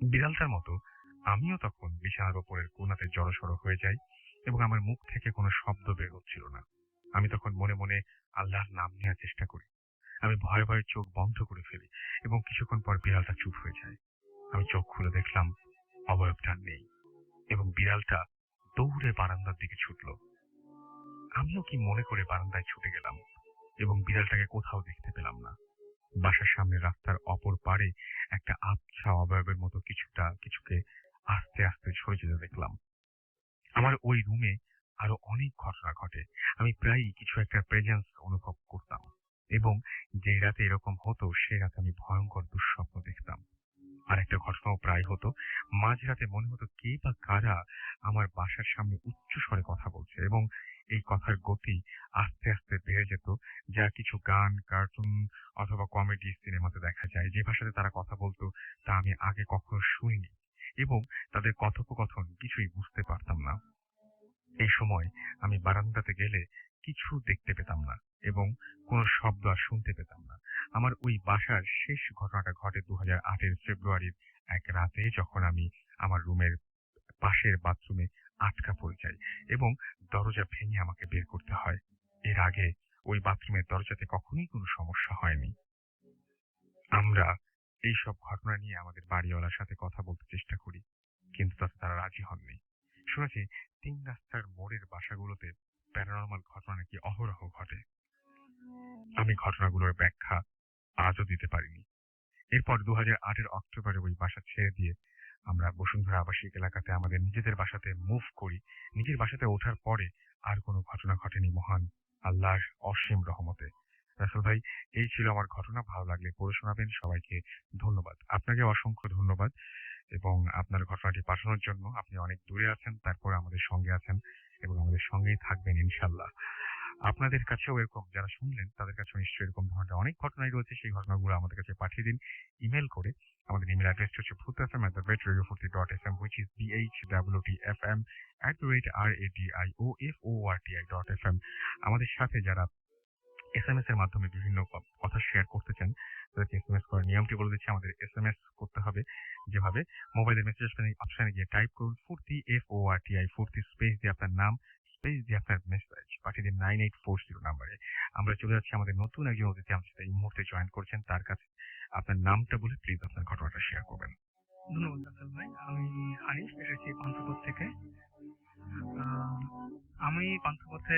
বিড়ালটার মতো আমিও তখন বিছানার ওপরের কোণাতে জড়সড় হয়ে যাই এবং আমার মুখ থেকে কোনো শব্দ বের হচ্ছিল না। আমি তখন মনে মনে আল্লাহর নাম নেওয়ার চেষ্টা করি। আমি ভয়ে ভয়ে চোখ বন্ধ করে ফেলি এবং কিছুক্ষণ পর বিড়ালটা চুপ হয়ে যায়। আমি চোখ খুলে দেখলাম অবয়বটা আর নেই এবং বিড়ালটা দৌড়ে বারান্দার দিকে ছুটলো। আমিও কি মনে করে বারান্দায় ছুটে গেলাম এবং বিড়ালটাকে কোথাও দেখতে পেলাম না। বাসার সামনে রাস্তার অপর পারে একটা আবছা অবয়বের মতো কিছুকে আস্তে আস্তে সরে যেতে দেখলাম। আমার ওই রুমে আরো অনেক ঘটনা ঘটে। আমি প্রায়ই কিছু একটা প্রেজেন্স অনুভব করতাম এবং যে রাতে এরকম হতো সে রাতে আমি ভয়ঙ্কর দুঃস্বপ্ন দেখতাম। আর একটা ঘটনাও প্রায় হতো। মাঝরাতে মনে হতো কে বা কারা আমার বাসার সামনে উচ্চ স্বরে কথা বলছে এবং এই কথার গতি আস্তে আস্তে বেড়ে যেত, যা কিছু গান, কার্টুন অথবা কমেডি সিনেমাতে দেখা যায়। যে ভাষাতে তারা কথা বলতো তা আমি আগে কখনো শুনিনি এবং তাদের কথোপকথন কিছুই বুঝতে পারতাম না। এই সময় আমি বারান্দাতে গেলে কিছু দেখতে পেতাম না এবং কোনো শব্দ আর শুনতে পেতাম না। আমার ওই বাসার শেষ ঘটনাটা ঘটে 2008-এর ফেব্রুয়ারির এক রাতে, যখন আমি আমার রুমের পাশের বাথরুমে আটকা পড়ে যাই এবং দরজা ভেঙে আমাকে বের করতে হয়। এর আগে ওই বাথরুমের দরজাতে কখনোই কোনো সমস্যা হয়নি। আমরা এইসব ঘটনা নিয়ে আমাদের বাড়িওয়ালার সাথে কথা বলতে চেষ্টা করি, কিন্তু তাতে তারা রাজি হননি। শুনেছি 3 রাস্তার মোড়ের বাসাগুলোতে প্যারানরমাল ঘটনা নাকি অহরহ ঘটে। আমি ঘটনাগুলোর ব্যাখ্যা আজও দিতে পারিনি। এরপর 2008-এর অক্টোবরে ওই বাসা ছেড়ে দিয়ে আমরা বসুন্ধরা আবাসিক এলাকাতে আমাদের নিজেদের বাসাতে মুভ করি। নিজের বাসাতে ওঠার পরে আর কোনো ঘটনা ঘটেনি মহান আল্লাহর অসীম রহমতে। রাসেল ভাই, এই ছিল আমার ঘটনা। ভালো লাগলে পড়ে শোনাবেন। সবাইকে ধন্যবাদ। আপনাকে অসংখ্য ধন্যবাদ এবং আপনার ঘটনাটি পাঠানোর জন্য। আপনি অনেক দূরে আছেন, তারপরে আমাদের সঙ্গে আছেন এবং আমাদের সঙ্গেই থাকবেন ইনশাল্লাহ। আপনাদের কাছেও এরকম যারা শুনলেন তাদের কাছেও নিশ্চয়ই এরকম ধরনের অনেক ঘটনাই রয়েছে। সেই ঘটনাগুলো আমাদের কাছে পাঠিয়ে দিন ইমেল করে। আমাদের ইমেল অ্যাড্রেসটি হচ্ছে bhwfm@radio40.fm, which is bhwtfm@radioforti.fm। আমাদের সাথে যারা এসএমএস এর মাধ্যমে বিভিন্ন কথা শেয়ার করতে চান তাদেরকে এসএমএস করার নিয়মটি বলে দিচ্ছি। আমাদের এসএমএস করতে হবে যেভাবে, মোবাইলের মেসেজ অপশনে গিয়ে টাইপ করুন ফুর্তি, FORTI, ফুর্তি স্পেস দিয়ে আপনার নাম, স্পেস দিয়ে আপনার মেসেজ পাঠিয়ে দিন 9840 নাম্বারে। আমরা চলে যাচ্ছি আমাদের নতুন একজন অতিথি আমাদের সাথে এই মুহূর্তে জয়েন করছেন, তার কাছে আপনার নামটা বলে প্লিজ আপনার ঘটনাটা শেয়ার করবেন। ধন্যবাদ রাসেল ভাই। আমি হানিফ, এসেছি পান্থপথ থেকে। আহ, আমি পান্থপথে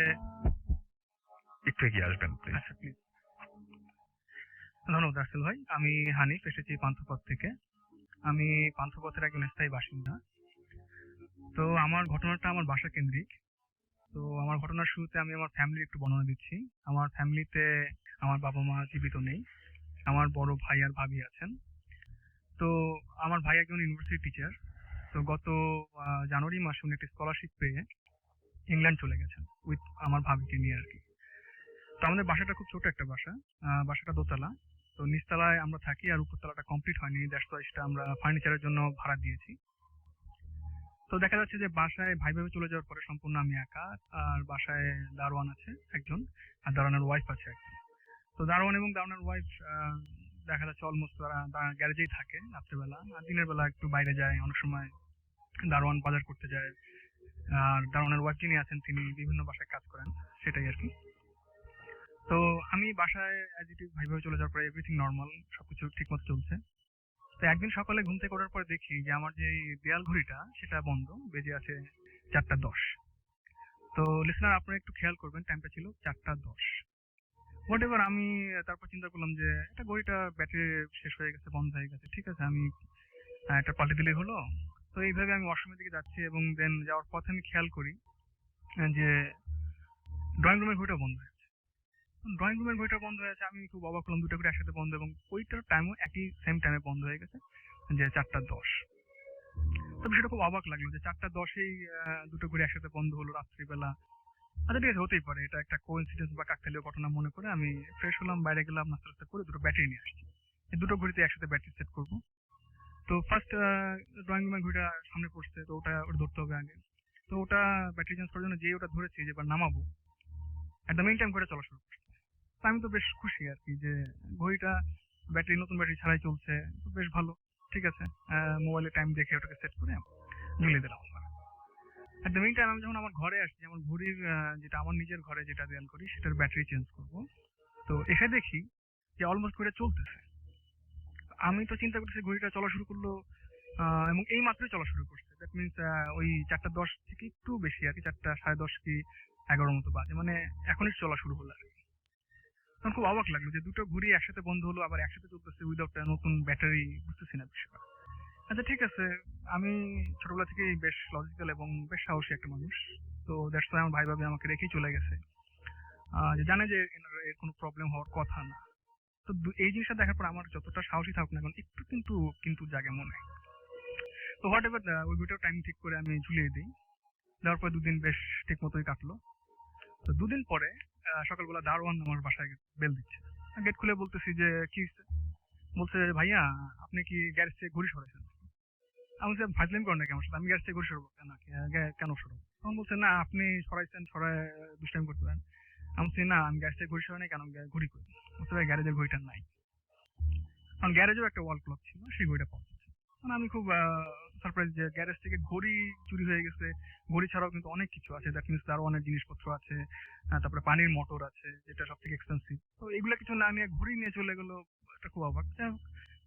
একটু এগিয়ে আসবেন প্লিজ। আচ্ছা প্লিজ। ধন্যবাদ রাসেল ভাই। আমি হানিফ, এসেছি পান্থপথ থেকে। আমি পান্থপথের একজন স্থায়ী বাসিন্দা। তো আমার ঘটনাটা আমার বাসা কেন্দ্রিক। তো আমার ঘটনার শুরুতে আমি আমার ফ্যামিলির একটু বর্ণনা দিচ্ছি। আমার ফ্যামিলিতে আমার বাবা মা জীবিত নেই। আমার বড় ভাই আর ভাবি আছেন। তো আমার ভাই একজন ইউনিভার্সিটি টিচার। তো গত জানুয়ারি মাসে উনি একটা স্কলারশিপ পেয়ে ইংল্যান্ড চলে গেছেন উইথ আমার ভাবিকে নিয়ে আর কি। তো আমাদের বাসাটা খুব ছোট একটা বাসা। বাসাটা দোতলা। তো নিচতলায় আমরা থাকি আর উপরতলাটা কমপ্লিট হয়নি, দ্যাটস ওয়াই সেটা আমরা ফার্নিচারের জন্য ভাড়া দিয়েছি। তো দেখা যাচ্ছে যে বাসায় ভাই ভাবে চলে যাওয়ার পরে সম্পূর্ণ আমি একা। আর বাসায় দারোয়ান আছে একজন, আর দারোয়ানের ওয়াইফ আছে একজন। তো দারোয়ান এবং দারোয়ানের ওয়াইফ দেখা যাচ্ছে অলমোস্ট তারা গ্যারেজেই থাকে রাত্রেবেলা, আর দিনের বেলা একটু বাইরে যায়, অনেক সময় দারোয়ান বাজার করতে যায়, আর দারোয়ানের ওয়াইফ যিনি আছেন তিনি বিভিন্ন বাসায় কাজ করেন, সেটাই আর কি। তো আমি বাসায় অ্যাজ ইট ইজ ভাইভাবে চলে যাওয়ার পরে এভরিথিং নর্মাল, সবকিছু ঠিক মতো চলছে। তো একদিন সকালে ঘুম থেকে ওঠার পরে দেখি যে আমার যে এই দেয়াল ঘড়িটা সেটা বন্ধ, বেজে আছে 4টা 10। তো লিসনার আপনারা একটু খেয়াল করবেন, টাইমটা ছিল 4টা 10। হোয়াট এভার, আমি তারপর চিন্তা করলাম যে এটা ঘড়িটা ব্যাটারি শেষ হয়ে গেছে, বন্ধ হয়ে গেছে, ঠিক আছে আমি এটা পাল্টে দিলেই হলো। তো এইভাবে আমি ওয়াশরুমের দিকে যাচ্ছি এবং দেন যাওয়ার পথে আমি খেয়াল করি যে ড্রয়িং রুমের ঘড়িটা বন্ধ হয়ে আছে। ড্রয়িং রুমের ঘড়িটা বন্ধ হয়ে আছে, আমি খুব অবাক হলাম, দুটো ঘড়ি একসাথে বন্ধ এবং ওইটার টাইমও একই সেম টাইমে বন্ধ হয়ে গেছে, যে 4টা 10। তো বিষয়টা খুব অবাক লাগলো যে 4টা 10-এই দুটো ঘড়ি একসাথে বন্ধ হলো রাত্রিবেলা। আচ্ছা ঠিক আছে, হতেই পারে, এটা একটা কোইন্সিডেন্স বা কাকতালীয় ঘটনা মনে করে আমি ফ্রেশ হলাম, বাইরে গেলাম, নাস্তা টাস্তা করে দুটো ব্যাটারি নিয়ে আসছি, এই দুটো ঘড়িতে একসাথে ব্যাটারি সেট করবো। তো ফার্স্ট ড্রয়িং রুমের ঘড়িটা সামনে পড়ছে, তো ওটা ধরতে হবে আগে। তো ওটা ব্যাটারি চেঞ্জ করার জন্য যে ওটা ধরেছি যে এবার নামাবো, এট দ্য মেইন টাইম ঘড়িটা চলা শুরু করছে। তো আমি তো বেশ খুশি আর কি যে ঘড়িটা ব্যাটারি, নতুন ব্যাটারি ছাড়াই চলছে, তো বেশ ভালো, ঠিক আছে। মোবাইলে টাইম দেখে ওটাকে সেট করে ঝুলিয়ে দিলাম। এট দ্য মেইন টাইম আমি যখন আমার ঘরে আসছি, আমার ঘড়ির যেটা আমার নিজের ঘরে যেটা দেয়াল করি সেটার ব্যাটারি চেঞ্জ করব, তো এসে দেখি যে অলমোস্ট ঘড়িটা চলতেছে। আমি তো চিন্তা করতেছি ঘড়িটা চলা শুরু করলো এবং এই মাত্রই চলা শুরু করছে, দ্যাট মিনস ওই 4টা 10 থেকে একটু বেশি আর কি, 4টা 10:30 কি 11 মতো বাজে, মানে এখনই চলা শুরু হলো আর কি। তখন খুব অবাক লাগলো যে দুটো ঘড়ি একসাথে বন্ধ হলো, আবার একসাথে চলতেছে উইদাউট নতুন ব্যাটারি, বুঝতেছি না বিষয়টা। আচ্ছা ঠিক আছে, আমি ছোটবেলা থেকেই বেশ লজিক্যাল এবং বেশ সাহসী একটা মানুষ, তো দ্যাটস ওয়াই আমার ভাই ভাবি আমাকে রেখেই চলে গেছে, যে জানে যে এর কোনো প্রবলেম হওয়ার কথা না। তো এই জিনিসটা দেখার পর আমার যতটা সাহসী থাকুক না এখন একটু কিন্তু কিন্তু জাগে মনে। তো হোয়াট এভার, ওই দুটো টাইম ঠিক করে আমি ঝুলিয়ে দিই, দেওয়ার পর দুদিন বেশ ঠিক মতোই কাটলো। তো দুদিন পরে সকালবেলা দারোয়ান আমার বাসায় বেল দিচ্ছে, গেট খুলে বলতেছি যে কি হয়েছে, বলছে ভাইয়া আপনি কি গ্যারেজ থেকে ঘড়ি সরাইছেন। আমি বলছি ফাজলামি করেন নাকি আমার সাথে, আমি গ্যারেজ থেকে ঘড়ি সরবো কেন, কেন সরবো। তখন বলছে না আপনি সরাইছেন, সরাই দুষ্টামি করতে পারেন। আমি বলছি না আমি গ্যারেজ থেকে ঘড়ি সরাই নাই, কেন ঘড়ি করি। বলছে ভাই গ্যারেজের ঘড়িটা নাই। কারণ গ্যারেজেও একটা ওয়াল ক্লক ছিল, সেই ঘড়িটা পাওয়া যাচ্ছে। মানে আমি খুব সারপ্রাইজ যে গ্যারেজ থেকে ঘড়ি চুরি হয়ে গেছে। ঘড়ি ছাড়াও কিন্তু অনেক কিছু আছে, দ্যাট মিনস আরো অনেক জিনিসপত্র আছে, তারপরে পানির মোটর আছে যেটা সব থেকে এক্সপেন্সিভ। তো এগুলা কিছু না নিয়ে ঘড়ি নিয়ে চলে গেলো, এটা খুব অবাক। যাই হোক,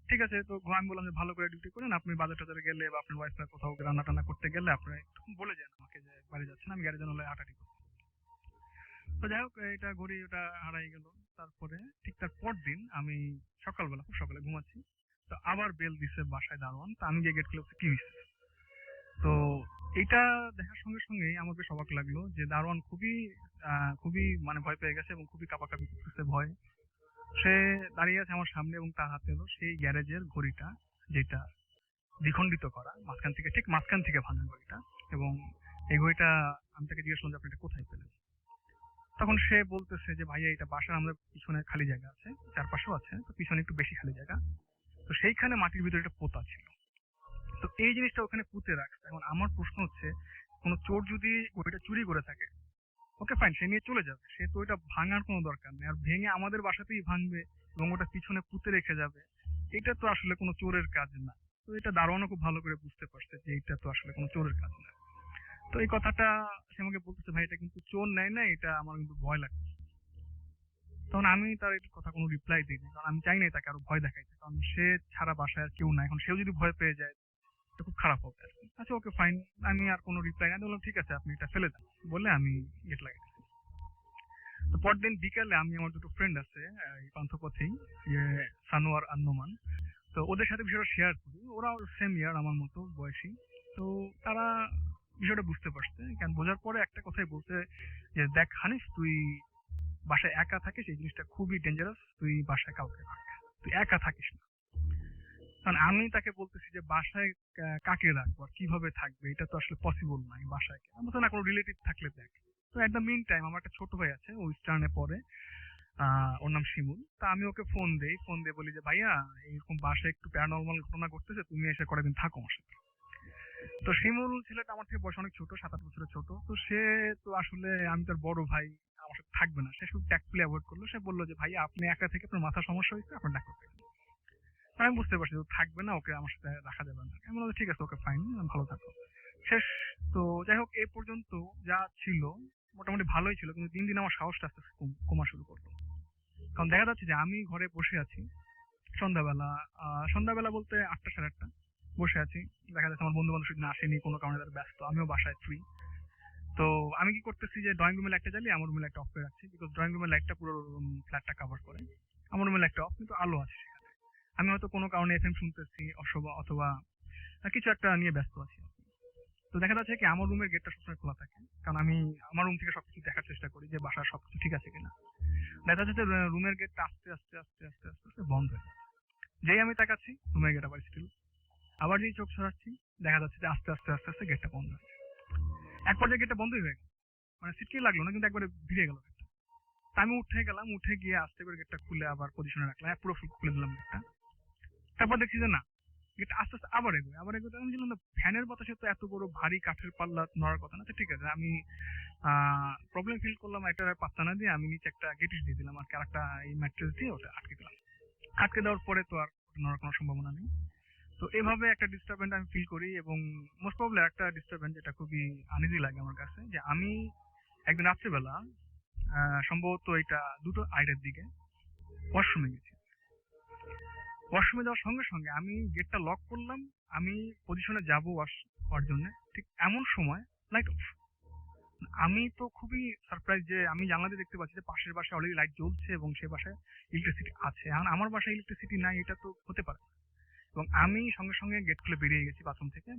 ঠিক আছে। তো আমি বললাম যে ভালো করে ডিউটি করেন, আপনি বাজার টাজারে গেলে বা আপনার ওয়াইফ কোথাও রান্না টান্না করতে গেলে আপনি একটু বলে যান আমাকে যে বাড়ি যাচ্ছেন, আমি গ্যারেজে হলে হাঁটাহাঁটি করবো। তো যাই হোক, এটা ঘড়ি ওটা হারাই গেল। তারপরে ঠিক তার পর দিন আমি সকালবেলা, খুব সকালে ঘুমাচ্ছি, তো আবার বেল দিছে বাসায় দারোয়ান। তো আমি গিয়ে গেট খুলে কি হয়েছে। তো এটা দেখার সঙ্গে সঙ্গেই আমার বেশ অবাক লাগলো যে দারোয়ান খুবই মানে ভয় পেয়ে গেছে এবং খুবই কাঁপাকাঁপি করতেছে ভয়। সে দাঁড়িয়ে আছে আমার সামনে এবং তার হাতে হলো সেই গ্যারেজের ঘড়িটা, যেটা দ্বিখণ্ডিত করা, ঠিক মাঝখান থেকে ভাঙা ঘড়িটা। এবং এই ঘড়িটা আমি তাকে জিজ্ঞেস করলাম যে আপনি এটা কোথায় পেলেন। তখন সে বলতেছে যে ভাইয়া এটা বাসার আমাদের পিছনে খালি জায়গা আছে, চারপাশেও আছে, তো পিছনে একটু বেশি খালি জায়গা, তো সেইখানে মাটির ভিতরে একটা পোতা ছিল, তো এই জিনিসটা ওখানে পুঁতে রাখছে। এখন আমার প্রশ্ন হচ্ছে, কোন চোর যদি ওইটা চুরি করে থাকে, ওকে ফাইন, সে নিয়ে চলে যাবে, সে তো ওইটা ভাঙার কোনো দরকার নেই, আর ভেঙে আমাদের বাসাতেই ভাঙবে এবং ওটা পিছনে পুঁতে রেখে যাবে, এটা তো আসলে কোনো চোরের কাজ না। তো এটা দারোয়ানও খুব ভালো করে বুঝতে পারছে যে এটা তো আসলে কোনো চোরের কাজ না। তো এই কথাটা সে আমাকে বলতেছে ভাই এটা কিন্তু চোর নেয় না, এটা আমার কিন্তু ভয় লাগছে। তখন আমি তার এই কথা কোনো রিপ্লাই দিইনি, কারণ আমি চাই না তাকে আরো ভয় দেখাইতে, কারণ সে ছাড়া বাসায় আর কেউ নাই, এখন সেও যদি ভয় পেয়ে যায় তো খুব খারাপ হবে আর কি। আচ্ছা ওকে ফাইন, আমি আর কোনো রিপ্লাই না বললাম ঠিক আছে আপনি এটা ফেলে দেন বলে আমি গেট লাগাই দিয়েছি। তো পরদিন বিকালে আমি আমার দুটো ফ্রেন্ড আছে এই পান্থপথেই, সানোয়ার আর নোমান, তো ওদের সাথে বিষয়টা শেয়ার করি। ওরা সেম ইয়ার আমার মতো বয়সী, তো তারা বিষয়টা বুঝতে পারছে। কেন বোঝার পরে একটা কথাই বলছে যে দেখ হানিফ, তুই বাসায় একা থাকিস, এই জিনিসটা খুবই ডেঞ্জারাস, তুই বাসায় কাউকে রাখ, তুই একা থাকিস না। কারণ আমি তাকে বলতেছি যে বাসায় কাকে রাখবো আর কিভাবে থাকবে, এটা তো আসলে পসিবল নাই বাসায়, আমার তো না কোনো রিলেটিভ থাকলে দেখ। তো এট দ্য মিন টাইম আমার একটা ছোট ভাই আছে, ও ইস্টার্নে পড়ে, ওর নাম শিমুল। তা আমি ওকে ফোন দিয়ে বলি যে ভাইয়া এরকম বাসায় একটু প্যারানর্মাল ঘটনা ঘটতেছে, তুমি এসে কয়েকদিন থাকো আমার সাথে। তো শিমুল ছেলেটা আমার থেকে বয়স অনেক ছোট, 7-8 বছরের ছোট। তো সে তো আসলে আমি তার বড় ভাই, আমার সাথে থাকবে না। সে শুধু ট্যাক্টফুলি অ্যাভয়েড করলো। সে বলল যে ভাই আপনি একা থেকে আপনার মাথার সমস্যা হয়েছে, আপনার ডাক্তার দেখান। আমি বুঝতে পারছি যে ও থাকবে না, ওকে আমার সাথে রাখা যাবে না। আমি বললাম ঠিক আছে, ওকে ফাইন, ভালো থাকো। শেষ। তো যাই হোক, এই পর্যন্ত যা ছিল মোটামুটি ভালোই ছিল, কিন্তু দিন দিন আমার সাহসটা আস্তে আস্তে কমা শুরু করলো। কারণ দেখা যাচ্ছে যে আমি ঘরে বসে আছি সন্ধ্যাবেলা, সন্ধ্যাবেলা বলতে 8টা 8:30 বসে আছি। দেখা যাচ্ছে আমার বন্ধু বান্ধব সেদিন আসেনি, কোনো কারণে তারা ব্যস্ত, আমিও বাসায় ফ্রি। তো আমি কি করতেছি যে ড্রয়িং রুমের লাইটটা জ্বালিয়ে আমার রুমের লাইটটা অফ করে রাখছি, বিকজ ড্রয়িং রুমের লাইটটা পুরো ফ্ল্যাটটা কভার করে। আমার রুমের লাইটটা অফ, কিন্তু আলো আছে সেখানে। আমি হয়তো কোনো কারণে এফএম শুনতেছি অথবা অথবা কিছু একটা নিয়ে ব্যস্ত আছি। তো দেখা যাচ্ছে কি আমার রুমের গেটটা সবসময় খোলা থাকে, কারণ আমি আমার রুম থেকে সবকিছু দেখার চেষ্টা করি যে বাসার সবকিছু ঠিক আছে কিনা। দেখা যাচ্ছে যে রুমের গেটটা আস্তে আস্তে আস্তে আস্তে আস্তে আস্তে বন্ধ হয়ে যাচ্ছে। যেই আমি তাকাচ্ছি রুমের গেট আবার স্টিল। আবার যেই চোখ সরাচ্ছি দেখা যাচ্ছে যে আস্তে আস্তে আস্তে আস্তে গেটটা বন্ধ হচ্ছে। এক পর্যায়ে গেটটা বন্ধই হয়ে গেল, মানে সিটকে লাগলো না, কিন্তু একবারে ভিড়ে গেল গেটটা। তা আমি উঠে গেলাম, উঠে গিয়ে আস্তে করে গেটটা খুলে আবার পজিশনে রাখলাম, পুরো ফুল খুলে দিলাম গেটটা। তারপর দেখছি যে না, গেটটা আস্তে আস্তে আবার এগোতে আমি ছিলাম না, ফ্যানের বাতাসে তো এত বড় ভারী কাঠের পাল্লা নড়ার কথা না। তো ঠিক আছে, আমি প্রবলেম ফিল করলাম, এটা পাত্তা না দিয়ে আমি নিচে একটা গেটিস দিয়ে দিলাম আর কি, আরেকটা এই ম্যাট্রেস দিয়ে ওটা আটকে দিলাম। আটকে দেওয়ার পরে তো আর ওটা নড়ার কোনো সম্ভাবনা নেই। তো এভাবে একটা ডিস্টারবেন্স আমি ফিল করি, এবং মোস্ট প্রবলি একটা ডিস্টারবেন্স যেটা খুবই আনইজি লাগে আমার কাছে, যে আমি একদিন রাত্রিবেলা সম্ভবত এটা 2টো-2:30 দিকে ওয়াশরুমে গেছি। ওয়াশরুমে যাওয়ার সঙ্গে সঙ্গে আমি গেটটা লক করলাম, আমি পজিশনে যাব ওয়াশ হওয়ার জন্য, ঠিক এমন সময় লাইট অফ। আমি তো খুবই সারপ্রাইজ যে আমি জানলা দিয়ে দেখতে পাচ্ছি যে পাশের বাসায় অলরেডি লাইট জ্বলছে এবং সে বাসায় ইলেকট্রিসিটি আছে। এখন আমার বাসায় ইলেকট্রিসিটি নাই, এটা তো হতে পারে না। এবং আমি সঙ্গে সঙ্গে গেট খুলে বেরিয়ে গেছি বাথরুম থেকে।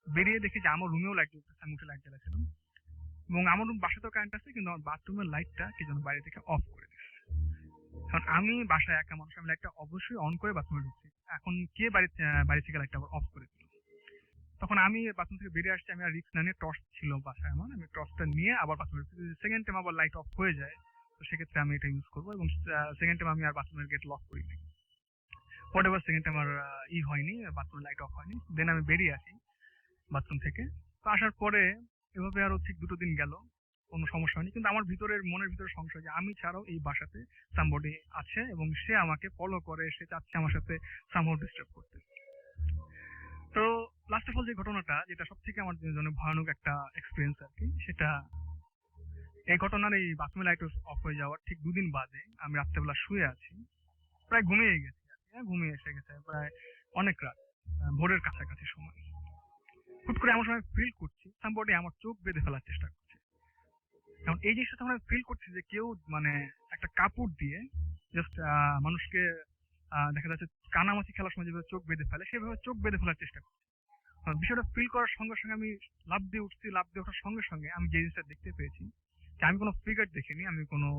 বেরিয়ে দেখি যে আমার রুমেও লাইট জ্বলতেছে, আমি উঠে লাইট জ্বালাছিলাম। এবং আমার রুম বাসাতেও কারেন্ট আছে, কিন্তু আমার বাথরুমের লাইটটা কি যেন বাইরে থেকে অফ করে দিচ্ছে। কারণ আমি বাসায় একা মানুষ, আমি লাইটটা অবশ্যই অন করে বাথরুমে ঢুকছি। এখন কে বাড়ি থেকে লাইটটা আবার অফ করে দিল? তখন আমি বাথরুম থেকে বেরিয়ে আসছি, আমি আর রিস্ক না নিয়ে, টর্চ ছিল বাসায় আমার, আমি টর্চটা নিয়ে আবার বাথরুমে ঢুকছি। সেকেন্ড টাইম আবার লাইট অফ হয়ে যায়, তো সেক্ষেত্রে আমি এটা ইউজ করবো। এবং সেকেন্ড টাইম আমি আর বাথরুমের গেট লক করি নাই। হোয়াট এভার, সেকেন্ড টাইম আর হয়নি, বাথরুমের লাইট অফ হয়নি। দেন আমি বেরিয়ে আসি বাথরুম থেকে। তো আসার পরে এভাবে আরো ঠিক 2টো দিন গেল, কোনো সমস্যা হয়নি। কিন্তু আমার মনের ভিতরে সংশয় যে আমি ছাড়াও এই বাসাতে সামবডি আছে এবং সে আমাকে ফলো করে, সে চাচ্ছে আমার সাথে সামহাউ ডিস্টার্ব করতে। তো লাস্ট অফ অল যে ঘটনাটা, যেটা সব থেকে আমার জন্য ভয়ানক একটা এক্সপিরিয়েন্স আর কি, সেটা এই ঘটনার এই বাথরুমের লাইট অফ হয়ে যাওয়ার ঠিক 2 দিন বাদে আমি রাত্রেবেলা শুয়ে আছি, প্রায় ঘুমিয়ে গেছি আর কি। ঘুমিয়ে এসে গেছে প্রায় অনেক রাত, ভোরের কাছাকাছি সময়। হুট করে এমন সময় ফিল করছি সামবডি আমার চোখ বেঁধে ফেলার চেষ্টা করছে। এখন এই জিনিসটা তখন আমি ফিল করছি যে কেউ মানে একটা কাপড় দিয়ে জাস্ট মানুষকে দেখা যাচ্ছে কানামাছি খেলার সময় যেভাবে চোখ বেঁধে ফেলে সেভাবে চোখ বেঁধে ফেলার চেষ্টা করছে। বিষয়টা ফিল করার সঙ্গে সঙ্গে আমি লাফ দিয়ে উঠছি, লাফ দিয়ে ওঠার সঙ্গে সঙ্গে আমি যে জিনিসটা দেখতে পেয়েছি যে আমি কোনো ফিগার দেখিনি, আমি কোনো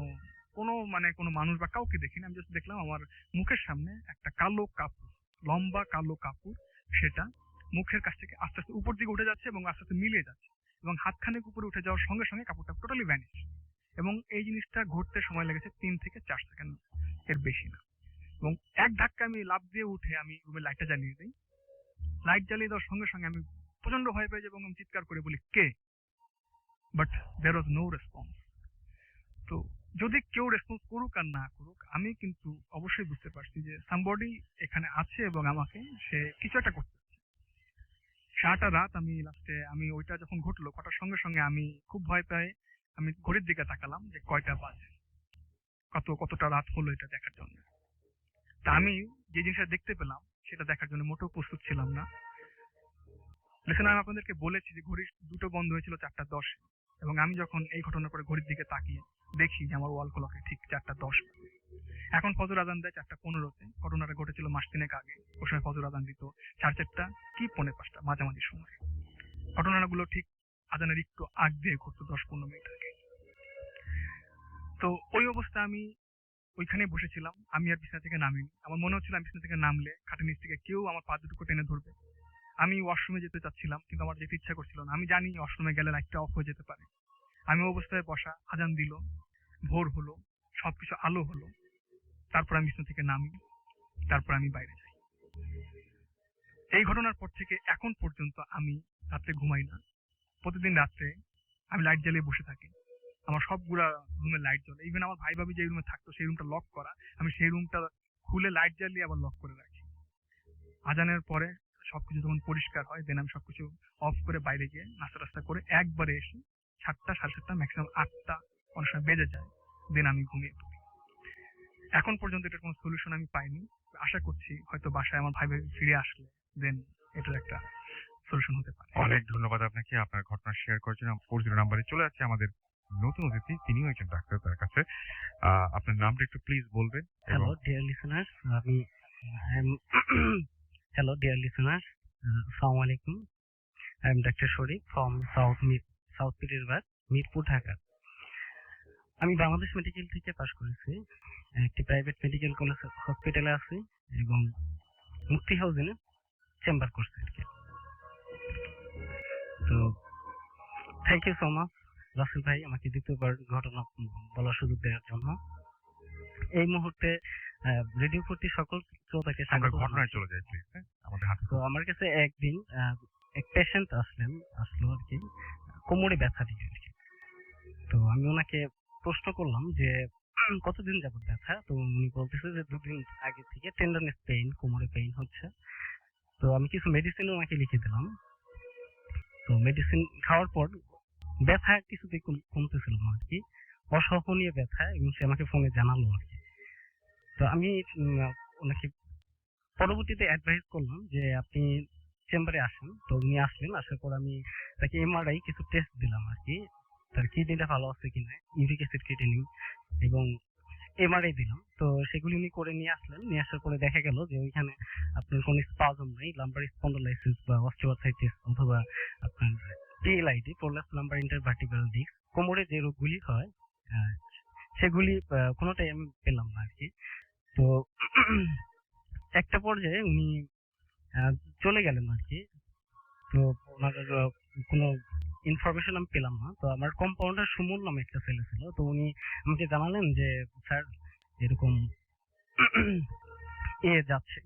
কোনো মানুষ বা কাউকে দেখিনি। আমি জাস্ট দেখলাম আমার মুখের সামনে একটা কালো কাপড়, লম্বা কালো কাপড়, সেটা মুখের কাছ থেকে আস্তে আস্তে উপর দিকে উঠে যাচ্ছে এবং আস্তে আস্তে মিলিয়ে যাচ্ছে, এবং হাতখানেক উপরে উঠে যাওয়ার সঙ্গে সঙ্গে কাপড়টা টোটালি ভ্যানিশ। এবং এই জিনিসটা ঘটতে সময় লেগেছে 3 থেকে 4 সেকেন্ড, এর বেশি না। এবং এক ধাক্কা আমি লাফ দিয়ে উঠে আমি রুমের লাইটটা জ্বালিয়ে দিই। লাইট জ্বালিয়ে দেওয়ার সঙ্গে সঙ্গে আমি প্রচন্ড ভয় পেয়ে যাই এবং আমি চিৎকার করে বলি কে, but there was no response. তো যদি কেউ রেসপন্স করুক আর না করুক, আমি কিন্তু অবশ্যই বুঝতে পারছি যে সামবডি এখানে আছে এবং আমাকে সে কিছু একটা করতে চাচ্ছে। সারাটা রাত আমি লাস্টে ওইটা যখন ঘটার সঙ্গে সঙ্গে আমি খুব ভয় পাই। আমি ঘড়ির দিকে তাকালাম যে কয়টা বাজে, কতটা রাত হলো এটা দেখার জন্য। তা আমি যে জিনিসটা দেখতে পেলাম সেটা দেখার জন্য মোটেও প্রস্তুত ছিলাম না। লিসেন, আমি আপনাদেরকে বলেছি যে ঘড়ি 2টো বন্ধ হয়েছিল 4:10, এবং আমি যখন এই ঘটনার পরে ঘড়ির দিকে তাকিয়ে দেখি যে আমার ওয়াল ক্লকে ঠিক 4:10। এখন ফজর আজান দেয় 4:15-তে। ঘটনাটা ঘটেছিল মাস 3 আগে। ওই সময় ফজর আজান দিত 4:30 কি 4:45 মাঝামাঝি সময়। ঘটনাগুলো ঠিক আজানের একটু আগ দিয়ে ঘটতো, 10-15 মিনিট আগে। তো ওই অবস্থা আমি ওইখানে বসেছিলাম, আমি আর বিছানা থেকে নামিনি। আমার মনে হচ্ছিল আমি বিছানা থেকে নামলে খাটের নিচ থেকে কেউ আমার পা দুটো টেনে ধরবে। আমি ওয়াশরুমে যেতে চাচ্ছিলাম, কিন্তু আমার যেতে ইচ্ছা করছিল না। আমি জানি ওয়াশরুমে গেলে লাইটটা অফ হয়ে যেতে পারে। আমি অবস্থায় বসা, আজান দিল, ভোর হলো, সবকিছু আলো হলো। তারপর আমি বিছানা থেকে নামি, তারপর আমি বাইরে যাই। এই ঘটনার পর থেকে এখন পর্যন্ত আমি রাত্রে ঘুমাই না। প্রতিদিন রাত্রে আমি লাইট জ্বালিয়ে বসে থাকি। আমার সবগুলা রুমে লাইট জ্বলে। ইভেন আমার ভাই ভাবি যে রুমে থাকতো সেই রুমটা লক করা, আমি সেই রুমটা খুলে লাইট জ্বালিয়ে আবার লক করে রাখি। আজানের পরে সবকিছু যখন পরিষ্কার হয় দেন আমি সবকিছু অফ করে বাইরে গিয়ে নাস্তা টাস্তা করে একবারে এসে 7টা 7:30 ম্যাক্সিমাম 8টা অনেক সময় বেজে যায়, দেন আমি ঘুমিয়ে পড়ি। এখন পর্যন্ত এটার কোনো সলিউশন আমি পাইনি। আশা করছি হয়তো বাসায় আমার ভাই ভাই ফিরে আসলে দেন এটার একটা সলিউশন হতে পারে। অনেক ধন্যবাদ আপনাকে আপনার ঘটনা শেয়ার করার জন্য। 40 নাম্বারে চলে যাচ্ছে আমাদের নতুন অতিথি, তিনিও একজন ডাক্তার। তার কাছে আপনার নামটা একটু প্লিজ বলবেন। এবং Hello, dear listeners. I'm Hello, dear listeners. Assalamu alaikum. I'm Dr. Shorif from South Petersburg, Mirpur, Dhaka. আমি বাংলাদেশ মেডিকেল থেকে পাশ করেছি। একটি প্রাইভেট মেডিকেল কলেজ হসপিটালে আছি এবং মুক্তি হাউজিনে চেম্বার করছি আর কি। তো thank you so much Rasel ভাই আমাকে দ্বিতীয়বার ঘটনা বলার সুযোগ দেওয়ার জন্য। এই মুহূর্তে রেডিও ফোর্টি সকল শ্রোতাকে আমরা স্বাগত ঘটনায় জানাচ্ছি। চলে যাই প্লিজ। আমাদের হাতে তো আমার কাছে একদিন এক পেশেন্ট আসলো আর কি, কোমরে ব্যথা দিয়ে আর কি। তো আমি ওনাকে প্রশ্ন করলাম যে কতদিন যাবত ব্যথা? তো উনি বলতেছে যে 2 দিন আগে থেকে টেন্ডারনেস পেইন, কোমরে পেইন হচ্ছে। তো আমি কিছু মেডিসিন ওনাকে লিখে দিলাম। তো মেডিসিন খাওয়ার পর ব্যথা কিছুতেই কমতেছিল না আর কি, অসহনীয় ব্যথা, এবং সে আমাকে ফোনে জানালো আর কি। তো আমি ওনাকে পরবর্তীতে অ্যাডভাইস করলাম যে আপনি চেম্বারে আসেন। তো উনি আসলেন, আসার পর আমি তাকে এমআরআই কিছু টেস্ট দিলাম আর কি, তার কিডনিটা ভালো আছে কিনা, ইউরিক অ্যাসিড কেটে নিই এবং এমআরআই দিলাম। তো সেগুলি উনি করে নিয়ে আসলেন। নিয়ে আসার পরে দেখা গেল যে ওইখানে আপনার কোনো স্পাজম নেই, লাম্বার স্পন্ডালাইসিস বা অস্টিওআর্থ্রাইটিস অথবা আপনার PLID, prolapse lumber intervertebral disk, কোমরে যে রোগগুলি হয় সেগুলি কোনোটাই আমি পেলাম না আর কি। তো একটা পর্যায়ে উনি চলে গেলেন আর কি। তো ওনার কোনো ইনফরমেশন আমি পেলাম না। তো আমার কম্পাউন্ডার সুমন নামে একটা ছেলে ছিল। তো উনি আমাকে জানালেন যে স্যার এরকম যাচ্ছে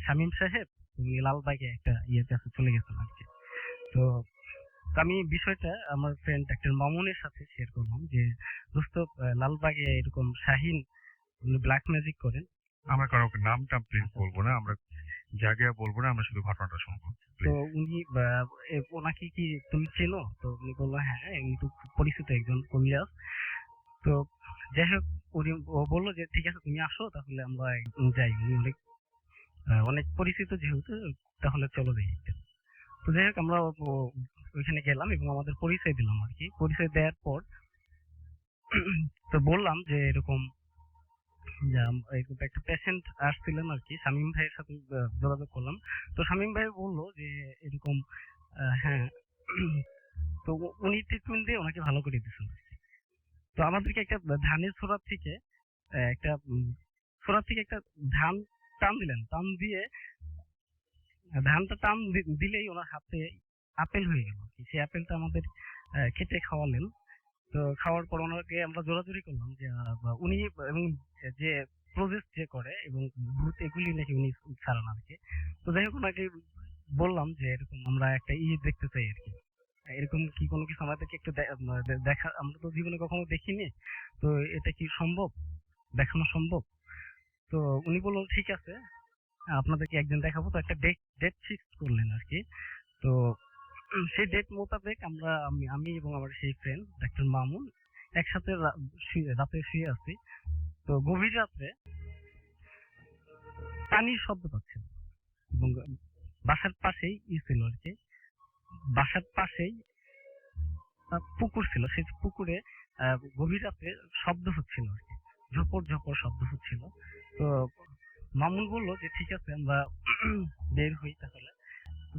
শামীম সাহেব উনি লালবাগে একটা কাছে চলে গেছেন আর কি। তো আমি বিষয়টা আমার ফ্রেন্ড ডাক্তার মামুনের সাথে শেয়ার করলাম যে দোস্ত, লালবাগে এরকম শাহিন উনি ব্ল্যাক ম্যাজিক করেন। আমরা কারো নামটা প্লিজ বলবো না, আমরা জায়গা বলবো না, আমরা শুধু ঘটনাটা শুনবো। তো উনি ওনাকে কি তুমি চেনো? তো উনি বললো হ্যাঁ, উনি তো খুব পরিচিত একজন কবিরাজ। তো যাই হোক ও বললো যে ঠিক আছে তুমি আসো, তাহলে আমরা যাই। উনি অনেক পরিচিত যেহেতু, তাহলে চলো যাই। তো যাই হোক আমরা ওইখানে গেলাম এবং আমাদের পরিচয় দিলাম আর কি। পরিচয় দেওয়ার পর তো বললাম যে এরকম একটা পেশেন্ট আসছিলেন আর কি, শামীম ভাইয়ের সাথে যোগাযোগ করলাম। তো শামীম ভাই বললো যে এরকম হ্যাঁ। তো উনি ট্রিটমেন্ট দিয়ে ওনাকে ভালো করে দিয়েছেন। তো আমাদেরকে একটা ধানের ছোড়া থেকে একটা একটা ধান টান দিলেন। টান দিয়ে ধানটা টান দিলেই ওনার হাতে আপেল হয়ে গেল। সেই আপেলটা আমাদের খেতে খাওয়ালেন। তো খাওয়ার পর ওনাকে আমরা জোরাজুরি করলাম যে উনি এবং যে প্রসেস যে করে এবং ভূত এগুলি নাকি উনি ছাড়ান আর কি। তো যাই হোক ওনাকে বললাম যে এরকম আমরা একটা দেখতে চাই আর কি, এরকম কি কোনো কিছু আমাদেরকে একটু দেখা, আমরা তো জীবনে কখনো দেখিনি, তো এটা কি সম্ভব, দেখানো সম্ভব? তো উনি বললো ঠিক আছে আপনাদেরকে একদিন দেখাবো। তো একটা ডেট ফিক্স করলেন আর কি। তো সেই ডেট মোতাবেক আমি এবং আমার সেই ফ্রেন্ড ডাক্তার মামুন একসাথে রাতে শুয়ে আছি। তো গভীর রাত্রে পানির শব্দ পাচ্ছিল এবং বাসার পাশেই ছিল আর কি, বাসার পাশেই পুকুর ছিল। সেই পুকুরে গভীর রাতে শব্দ হচ্ছিল আর কি, ঝপর ঝপর শব্দ হচ্ছিল। তো মামুন বললো যে ঠিক আছে আমরা বের হই। তাহলে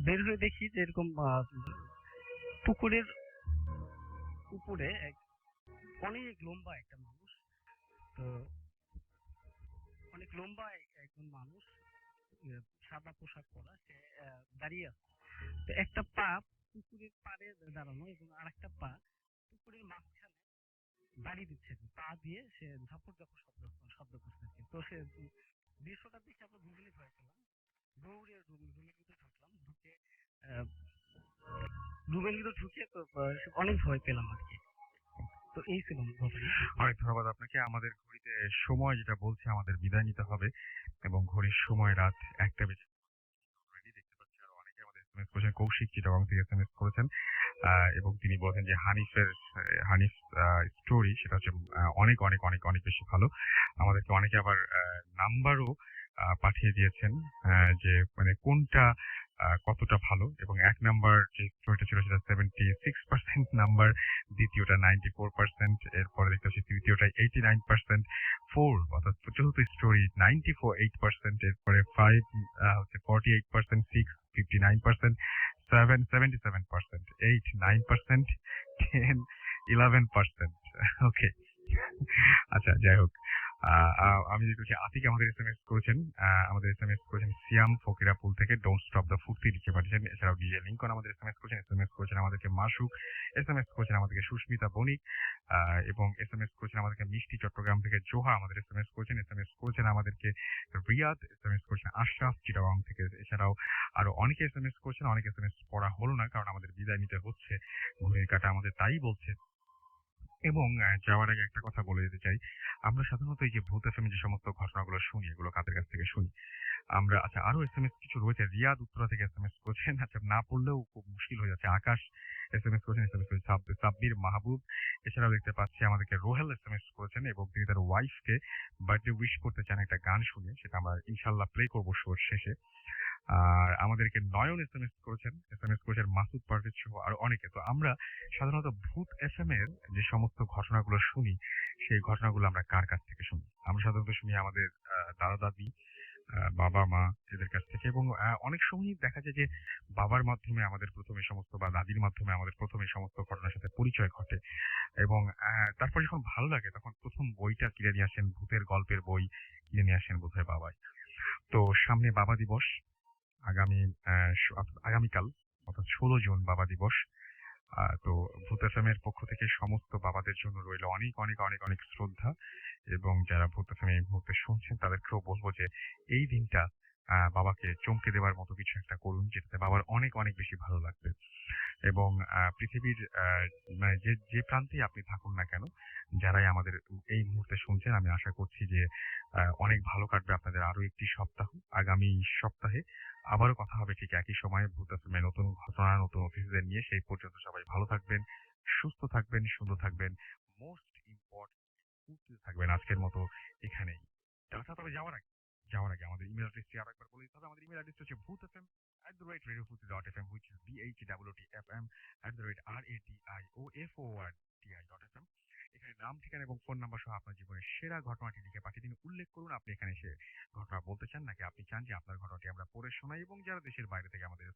বের হয়ে দেখি যে এরকম পুকুরের উপরে অনেক লম্বা একটা মানুষ, তো অনেক লম্বা একজন মানুষ সাদা পোশাক পরা, সে দাঁড়িয়ে আছে। তো একটা পা পুকুরের পাড়ে দাঁড়ানো এবং আরেকটা পা পুকুরের মাঝখানে দাঁড়িয়ে দিচ্ছে, পা দিয়ে সে ঝপর ঝপর শব্দ করতেছে। তো সে দৃশ্যটা দেখে আমরা দুজনেই ভয় পেলাম, দৌড়ে রুমের ভিতরে ঢুকলাম। ঢুকে রুমের ভিতর ঢুকে তো অনেক ভয় পেলাম আর কি। তো এই ছিল ঘটনা। অনেক ধন্যবাদ আপনাকে। আমাদের ঘড়িতে সময় যেটা বলছে আমাদের বিদায় নিতে হবে এবং ঘড়ির সময় রাত ১টা বেজে অলরেডি দেখতে পাচ্ছি আরো অনেকে আমাদের এসএমএস করেছেন। কৌশিক চিটাগং থেকে এসএমএস করেছেন এবং তিনি বলেছেন যে হানিফ স্টোরি সেটা হচ্ছে অনেক অনেক অনেক অনেক বেশি ভালো। আমাদেরকে অনেকে আবার নাম্বারও পাঠিয়ে দিয়েছেন যে মানে কোনটা কতটা ভালো এবং ১ নাম্বার যে স্টোরিটা ছিল সেটা 76% নাম্বার, দ্বিতীয়টা 94%, এরপরে দেখতে পাচ্ছি তৃতীয়টা 89%, 4 অর্থাৎ চতুর্থ স্টোরি 94.8%, এরপরে 5 হচ্ছে 48%, 6 59%, 7 77%, 8 9%, 10 11%. ওকে। আচ্ছা যাই হোক। আমি দেখতে পাচ্ছি আতিক আমাদের এসএমএস করেছেন। সিয়াম ফকিরাপুল থেকে ডোন্ট স্টপ দ্য ফুর্তি লিখে পাঠিয়েছেন। এছাড়াও ডিজে লিঙ্কন আমাদের এসএমএস করেছেন আমাদেরকে মাসুক, এসএমএস করেছেন আমাদেরকে সুস্মিতা বণিক এবং এসএমএস করেছেন আমাদেরকে মিষ্টি চট্টগ্রাম থেকে জোহা আমাদের এসএমএস করেছেন আমাদেরকে রিয়াদ, এসএমএস করেছেন আশরাফ চিটাগং থেকে। এছাড়াও আরো অনেকে এসএমএস করেছেন, অনেক এসএমএস পড়া হলো না কারণ আমাদের বিদায় নিতে হচ্ছে, ঘড়ির কাঁটা আমাদের তাই বলছে। এবং যাওয়ার আগে একটা কথা বলে দিতে চাই, আমরা সাধারণত এই যে ভূত এফএম যে সমস্ত ঘটনাগুলো শুনি এগুলো কাদের কাছ থেকে শুনি আমরা? আচ্ছা আরো এসএমএস কিছু রয়েছে। রিয়াদ উত্তরা থেকে এসএমএস করেছেন, আচ্ছা না পড়লেও খুব মুশকিল হয়ে যাচ্ছে। আকাশ এসএমএস করেছেন, সাব্বির মাহবুব। এছাড়াও দেখতে পাচ্ছি আমাদেরকে রোহেল এসএমএস করেছেন এবং তিনি তার ওয়াইফকে বার্থডে উইশ করতে চান একটা গান শুনে, সেটা আমরা ইনশাল্লাহ প্লে করবো শোর শেষে। আর আমাদেরকে নয়ন এসএমএস করেছেন মাসুদ পারভেজ সহ আরো অনেকে। তো আমরা সাধারণত ভূত এফএম এর যে সমস্ত ঘটনাগুলো শুনি সেই ঘটনাগুলো আমরা কার কাছ থেকে শুনি? আমরা সাধারণত শুনি আমাদের দাদা দাদি, বাবা মা এদের কাছ থেকে এবং অনেক সময়ই দেখা যায় যে বাবার মাধ্যমে আমাদের প্রথমে সমস্ত বা দাদির মাধ্যমে আমাদের প্রথমে সমস্ত ঘটনার সাথে পরিচয় ঘটে এবং তারপর যখন ভালো লাগে তখন প্রথম বইটা কিনে নিয়ে আসেন, ভূতের গল্পের বই কিনে নিয়ে আসেন বোধহয় বাবাই। তো সামনে বাবা দিবস, আগামীকাল অর্থাৎ 16 জুন বাবা দিবস। তো ভূত এফএম এর পক্ষ থেকে সমস্ত বাবাদের জন্য রইল অনেক অনেক অনেক অনেক শ্রদ্ধা এবং যারা ভূত এফএম এই মুহূর্তে শুনছেন তাদেরকেও বলবো যে এই দিনটা বাবাকে চমকে দেওয়ার মতো কিছু একটা করুন যেটাতে বাবার অনেক অনেক বেশি ভালো লাগবে এবং পৃথিবীর মানে যে যে প্রান্তেই আপনি থাকুন না কেন, যারাই আমাদের এই মুহূর্তে শুনছেন, আমি আশা করছি যে অনেক ভালো কাটবে আপনাদের আরো একটি সপ্তাহ। আগামী সপ্তাহে আবারও কথা হবে ঠিক একই সময়ে ভূত এফএম নতুন ঘটনা, নতুন অতিথিদের নিয়ে। সেই পর্যন্ত সবাই ভালো থাকবেন, সুস্থ থাকবেন, সুন্দর থাকবেন, মোস্ট ইম্পর্টেন্ট থাকবেন। আজকের মতো এখানেই টাটা। তবে যাওয়ার আগে আমাদের ইমেল অ্যাড্রেসটি আরো একবার বলে দিতে হবে। আমাদের ইমেল অ্যাড্রেস হচ্ছে bhoothfm@radiofooty.fm, which is bhwtfm@radiofoodi.fm। এখানে নাম, ঠিকানা এবং ফোন নাম্বার সহ আপনার জীবনের সেরা ঘটনাটি লিখে পাঠিয়ে দিন। উল্লেখ করুন আপনি এখানে এসে ঘটনা বলতে চান নাকি আপনি চান যে আপনার ঘটনাটি আমরা পড়ে শোনাই। এবং যারা দেশের বাইরে থেকে আমাদের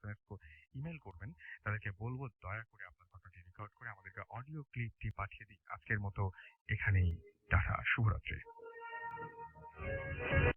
ইমেল করবেন তাদেরকে বলবো দয়া করে আপনার ঘটনাটি রেকর্ড করে আমাদেরকে অডিও ক্লিপটি পাঠিয়ে দিন। আজকের মতো এখানেই টাটা, শুভরাত্রি।